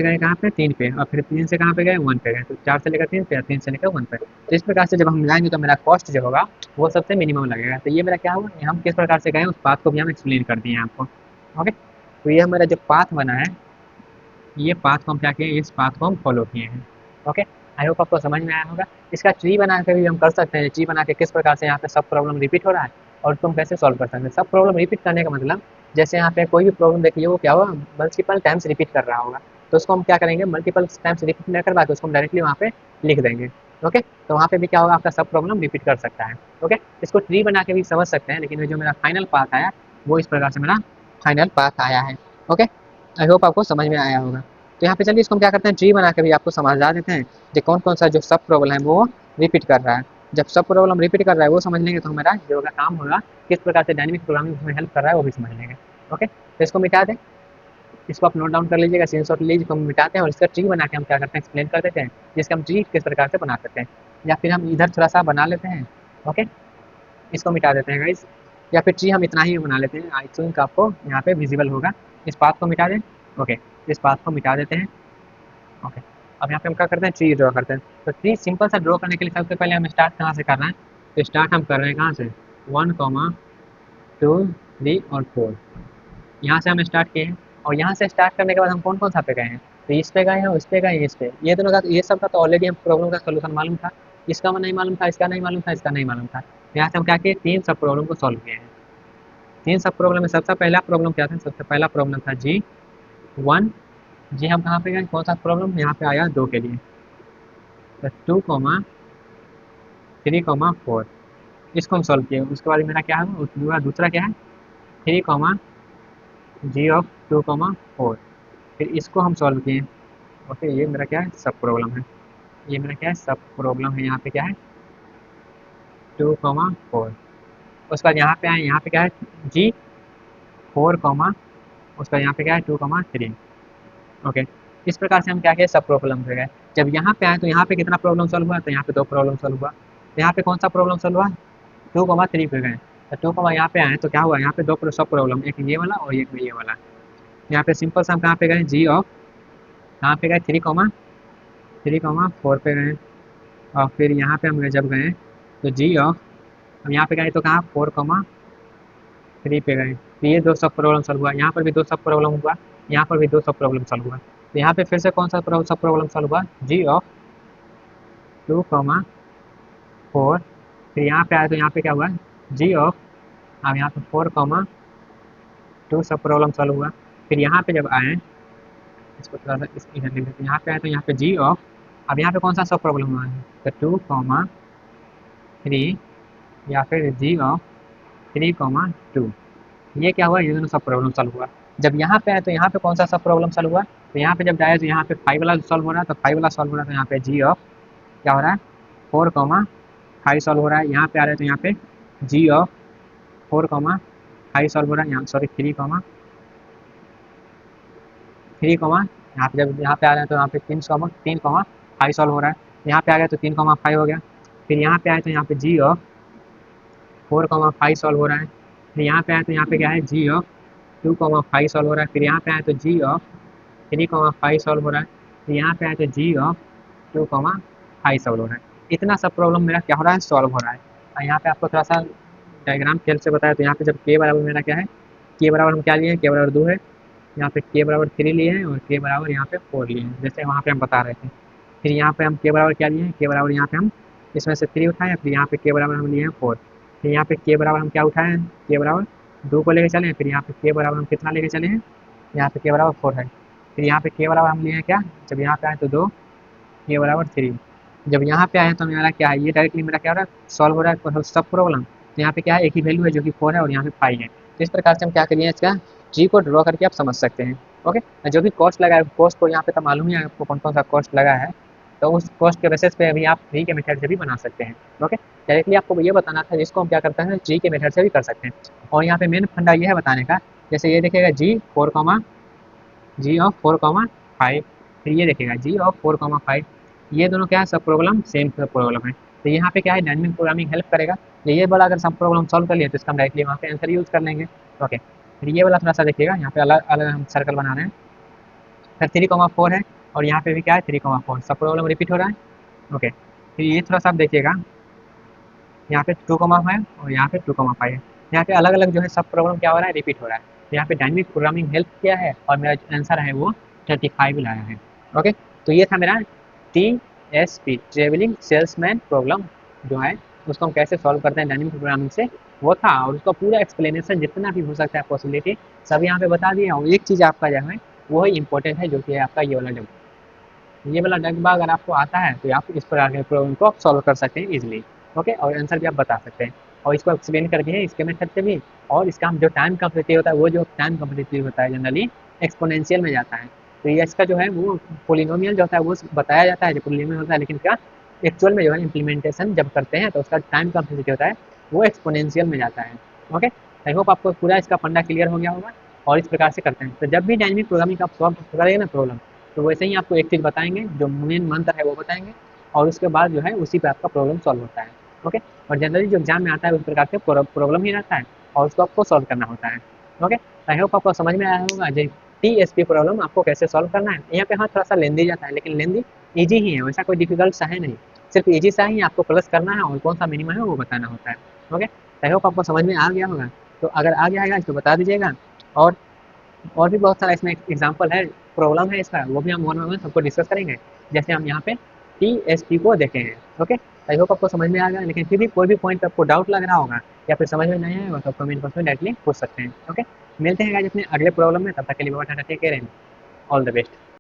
गए कहाँ पे 3 पे, और फिर 3 से कहाँ पे गए 1 पे गए। तो 4 से लेकर 3 पे, 3 से लेकर 1 पे। तो इस प्रकार से जब हम जाएंगे तो मेरा कॉस्ट जो होगा वो सबसे मिनिमम लगेगा। तो ये मेरा क्या हुआ, हम किस प्रकार से गए उस पाथ को भी हम एक्सप्लेन कर दिए हैं आपको। ओके, तो ये हमारा जो पाथ बना है, ये पाथ को हम क्या किए, इस पाथ को हम फॉलो किए हैं। ओके, आई होप आपको समझ में आया होगा। इसका ट्री बना के भी हम कर सकते हैं। ट्री बना के किस प्रकार से यहाँ पे सब प्रॉब्लम रिपीट हो रहा है और उसको हम कैसे सॉल्व कर सकते हैं। सब प्रॉब्लम रिपीट करने का मतलब, जैसे यहाँ पे कोई भी प्रॉब्लम देखिए वो क्या हुआ, मल्टीपल टाइम्स रिपीट कर रहा होगा। तो उसको हम क्या करेंगे, मल्टीपल टाइम्स रिपीट न करवा के उसको हम डायरेक्टली वहाँ पे लिख देंगे। ओके, तो वहाँ पे भी क्या होगा, आपका सब प्रॉब्लम रिपीट कर सकता है। ओके, इसको ट्री बना के भी समझ सकते हैं, लेकिन जो मेरा फाइनल पाथ आया वो इस प्रकार से मेरा फाइनल पाथ आया है। ओके, आई होप आपको समझ में आया होगा। तो यहाँ पे चलिए इसको हम क्या करते हैं, ट्री बना के भी आपको समझा देते हैं कि कौन कौन सा जो सब प्रॉब्लम है वो रिपीट कर रहा है। जब सब प्रॉब्लम रिपीट कर रहा है वो समझ लेंगे तो हमारा जो होगा काम होगा, किस प्रकार से डायनेमिक प्रोग्रामिंग उसमें हेल्प कर रहा है वो भी समझ लेंगे। ओके, तो इसको मिटा दें, इसको आप नोट डाउन कर लीजिएगा, स्क्रीनशॉट लीजिए, इसको हम मिटाते हैं और इसका ट्री बना के हम क्या करते हैं, एक्सप्लेन कर देते हैं जिसका हम ट्री किस प्रकार से बना सकते हैं। या फिर हम इधर थोड़ा सा बना लेते हैं। ओके, इसको मिटा देते हैं गाइस, या फिर ट्री हम इतना ही बना लेते हैं। आई थिंक आपको यहाँ पे विजिबल होगा। इस पाथ को मिटा दें। ओके, इस पाथ को मिटा देते हैं। ओके, अब यहाँ पे हम क्या करते हैं, ट्री ड्रॉ करते हैं। तो ट्री सिंपल सा ड्रॉ करने के लिए सबसे पहले हम स्टार्ट कहाँ से कर रहे हैं, तो स्टार्ट हम कर रहे हैं कहाँ से, 1,2,3 और 4, यहाँ से हम स्टार्ट किए हैं। और यहाँ से स्टार्ट करने के बाद हम कौन कौन सा पे गए हैं, तो इस पे गए हैं, उस पे गए हैं, इस पे। ये दोनों का, ये सब का तो ऑलरेडी हम प्रॉब्लम का सोल्यूशन मालूम था। इसका नहीं मालूम था, इसका नहीं मालूम था, इसका नहीं मालूम था। यहाँ से हम क्या किए, 3 सब प्रॉब्लम को सॉल्व किए हैं। 3 सब प्रॉब्लम में सबसे पहला प्रॉब्लम क्या था, सबसे पहला प्रॉब्लम था G1। जी हम कहाँ पे गए, कौन सा प्रॉब्लम यहाँ पे आया 2 के लिए, तो 2,3,4 इसको हम सॉल्व किए। उसके बाद मेरा क्या है, उसके बाद दूसरा क्या है, 3, G(2,4), फिर इसको हम सॉल्व किए। ओके, ये मेरा क्या है, सब प्रॉब्लम है। ये मेरा क्या है, सब प्रॉब्लम है। यहाँ पे क्या है 2,4। उसके बाद यहाँ पे आए, यहाँ पे क्या है G4, उसका यहाँ पे क्या है 2,3। ओके, इस प्रकार से हम क्या किए, सब प्रॉब्लम हो गए। जब यहाँ पे आए तो यहाँ पे कितना प्रॉब्लम सॉल्व हुआ, तो यहाँ पे 2 प्रॉब्लम सॉल्व हुआ। तो यहाँ पे कौन सा प्रॉब्लम सॉल्व हुआ, 2,3 पे गए। तो 2, यहाँ पे आए तो क्या हुआ, यहाँ पे 2 सब प्रॉब्लम, एक ये वाला और एक ये वाला। यहाँ पे सिंपल सा हम कहाँ पे गए, जी ऑफ, कहाँ पे गए 3,4 पे गए। और फिर यहाँ पे हम जब गए तो जी ऑफ, हम यहाँ पे गए तो कहाँ 4,3 पे गए। तो ये 2 सब प्रॉब्लम सॉल्व हुआ। यहाँ पर भी 2 सब प्रॉब्लम हुआ, यहाँ पर भी 2 सब प्रॉब्लम सॉल्व हुआ। तो यहाँ पे फिर से कौन सा सब प्रॉब्लम सॉल्व हुआ, जी ऑफ 2,4। फिर यहाँ पे आए तो यहाँ पे क्या हुआ, जी ऑफ, अब यहाँ पे 4,2 सब प्रॉब्लम सॉल्व हुआ। फिर यहाँ पे जब आए, इसको थोड़ा सा इस इधर लिख देते हैं। यहाँ पे आए तो यहाँ पे जी ऑफ, अब यहाँ पे कौन सा सब प्रॉब्लम हुआ है, तो 2,3, या फिर जी ऑफ 3,2। ये क्या हुआ, ये दोनों सब प्रॉब्लम सॉल्व हुआ। जब यहाँ पे आए तो यहाँ पे कौन सा सब प्रॉब्लम सॉल्व हुआ, तो यहाँ पे जब आए तो यहाँ पे 5 वाला सॉल्व हो रहा है, तो 5 वाला सॉल्व हो रहा है। तो यहाँ पे जी ऑफ क्या हो रहा है 4,5 सॉल्व हो रहा है। यहाँ पे आ रहे हैं तो यहाँ पे जी ऑफ 4,5 सॉल्व हो रहा है। यहाँ सॉरी 3, यहाँ पे जब यहाँ पे आ रहे हैं तो यहाँ पे 3,5 सॉल्व हो रहा है। यहाँ पे आ गया तो 3,5 हो गया। फिर यहाँ पे आए तो यहाँ पे जी ऑफ 4,5 सॉल्व हो रहा है। फिर यहाँ पे आए तो यहाँ पे क्या है, जी ऑफ 2,5 सॉल्व हो रहा है। फिर यहाँ पे आए तो जी ऑफ 3,5 सॉल्व हो रहा है, तो यहाँ पे आए तो जी ऑफ 2,5 सॉल्व हो रहा है। इतना सब प्रॉब्लम मेरा क्या हो रहा है, सॉल्व हो रहा है। और यहाँ पे आपको थोड़ा सा डायग्राम खेल से बताया, तो यहाँ पे जब के बराबर मेरा क्या है, के बराबर हम क्या लिए हैं, के बराबर 2 है, यहाँ पे के बराबर 3 लिए हैं, और के बराबर यहाँ पे 4 लिए हैं, जैसे वहाँ पे हम बता रहे थे। फिर यहाँ पे हम के बराबर क्या लिए हैं, के बराबर यहाँ पे हम इसमें से 3 उठाए, फिर यहाँ पे के बराबर हम लिए हैं 4। फिर यहाँ पे के बराबर हम क्या उठाए हैं, के बराबर 2 को लेके चले हैं, फिर यहाँ पे के बराबर हम कितना लेके चले हैं, यहाँ पे के बराबर 4 है। फिर यहाँ पे के बराबर हम लिए हैं क्या, जब यहाँ पे आए तो 2, के बराबर 3। जब यहाँ पे आए तो मेरा क्या है, ये डायरेक्टली मेरा क्या हो रहा है, सॉल्व हो रहा है सब प्रॉब्लम। तो यहाँ पे क्या है, एक ही वैल्यू है जो कि 4 है, और यहाँ पे 5 है। तो इस प्रकार से हम क्या करिए, इसका जी को ड्रॉ करके आप समझ सकते हैं। ओके, जो भी कॉस्ट लगा है, कॉस्ट को यहाँ पे तो मालूम ही है आपको कौन कौन सा कॉस्ट लगा है, तो उस कॉस्ट के बेसिस पे अभी आप जी के मेथड से भी बना सकते हैं। ओके, डायरेक्टली आपको ये बताना था, जिसको हम क्या करते हैं, जी के मेथड से भी कर सकते हैं। और यहाँ पे मेन फंडा ये है बताने का, जैसे ये देखिएगा जी ऑफ 4,5, फिर ये देखिएगा जी ऑफ 4,5, ये दोनों क्या है, सब प्रॉब्लम सेम प्रॉब्लम है। तो यहाँ पे क्या है, डायनेमिक प्रोग्रामिंग हेल्प करेगा। ये वाला अगर सब प्रॉब्लम सॉल्व कर लिए तो इसका हम डायरेक्टली वहाँ पे आंसर यूज कर लेंगे। ओके, फिर ये वाला थोड़ा सा देखिएगा, यहाँ पे अलग अलग हम सर्कल बना रहे हैं। फिर 3,4 है, और यहाँ पे भी क्या है, 3,4, सब प्रॉब्लम रिपीट हो रहा है। ओके, फिर ये थोड़ा सा आप देखिएगा, यहाँ पे 2,5 और यहाँ पे 2,5 है। यहाँ पे अलग अलग जो है सब प्रॉब्लम क्या हो रहा है, रिपीट हो रहा है। तो यहाँ पे डायनेमिक प्रोग्रामिंग हेल्प किया है, और मेरा जो आंसर है वो 35 लाया है। ओके, तो ये था मेरा TSP, ट्रेवलिंग सेल्समैन प्रॉब्लम जो है, उसको हम कैसे सॉल्व करते हैं डायनेमिक प्रोग्रामिंग से, वो था। और उसका पूरा एक्सप्लेनेशन जितना भी हो सकता है पॉसिबिलिटी सब यहाँ पे बता दिया। और एक चीज़ आपका जो है वो ही इंपॉर्टेंट है, जो कि है आपका ये वाला डगबा अगर आपको आता है तो आप इस प्रकार के प्रॉब्लम को आप सॉल्व कर सकते हैं इजीली। ओके, और आंसर भी आप बता सकते हैं, और इसको एक्सप्लेन करके है इसके मेथड से भी। और इसका हम जो टाइम कम्प्लीटिव होता है, वो जो टाइम कम्प्लीटिव होता है जनरली एक्सपोनेंशियल में जाता है। तो ये इसका जो है वो पोलिनोमियल जो होता है वो बताया जाता है, जो पोलिनोमियल होता है, लेकिन क्या एक्चुअल में जो है इम्प्लीमेंटेशन जब करते हैं तो उसका टाइम कम्प्लीटिव होता है वो एक्सपोनेंशियल में जाता है। ओके, आई होप आपको पूरा इसका फंडा क्लियर हो गया होगा। और इस प्रकार से करते हैं, तो जब भी डायनेमिक प्रोग्रामिंग आप सॉल्व करेंगे ना प्रॉब्लम, तो वैसे ही आपको एक चीज़ बताएंगे, जो मेन मंत्र है वो बताएंगे, और उसके बाद जो है उसी पे आपका प्रॉब्लम सॉल्व होता है। ओके, और जनरली जो एग्जाम में आता है उस प्रकार से प्रॉब्लम ही रहता है, और उसको आपको सॉल्व करना होता है। ओके, आई होप आपको समझ में आया होगा जो TSP प्रॉब्लम आपको कैसे सॉल्व करना है। यहाँ पे हाँ थोड़ा सा लेंदी जाता है, लेकिन लेंदी ईजी ही है, वैसा कोई डिफिकल्ट सा है नहीं, सिर्फ ईजी सा ही आपको प्लस करना है, और कौन सा मिनिमम है वो बताना होता है। ओके, आई होप आपको समझ में आ गया होगा। तो अगर आ गया है तो बता दीजिएगा। और भी बहुत सारा इसमें एग्जाम्पल है, प्रॉब्लम है इसका, वो भी हम वन बाय वन सबको डिस्कस करेंगे, जैसे हम यहाँ पे TSP को देखे हैं। ओके, आई होप आपको समझ में आ गया, लेकिन फिर भी कोई भी पॉइंट आपको डाउट लग रहा होगा या फिर समझ में नहीं आएगा तो कमेंट बॉक्स में डायरेक्टली पूछ सकते हैं। ओके, मिलते हैं गाइस अपने अगले प्रॉब्लम में, तब तक के लिए bye, tata, take care and all the best.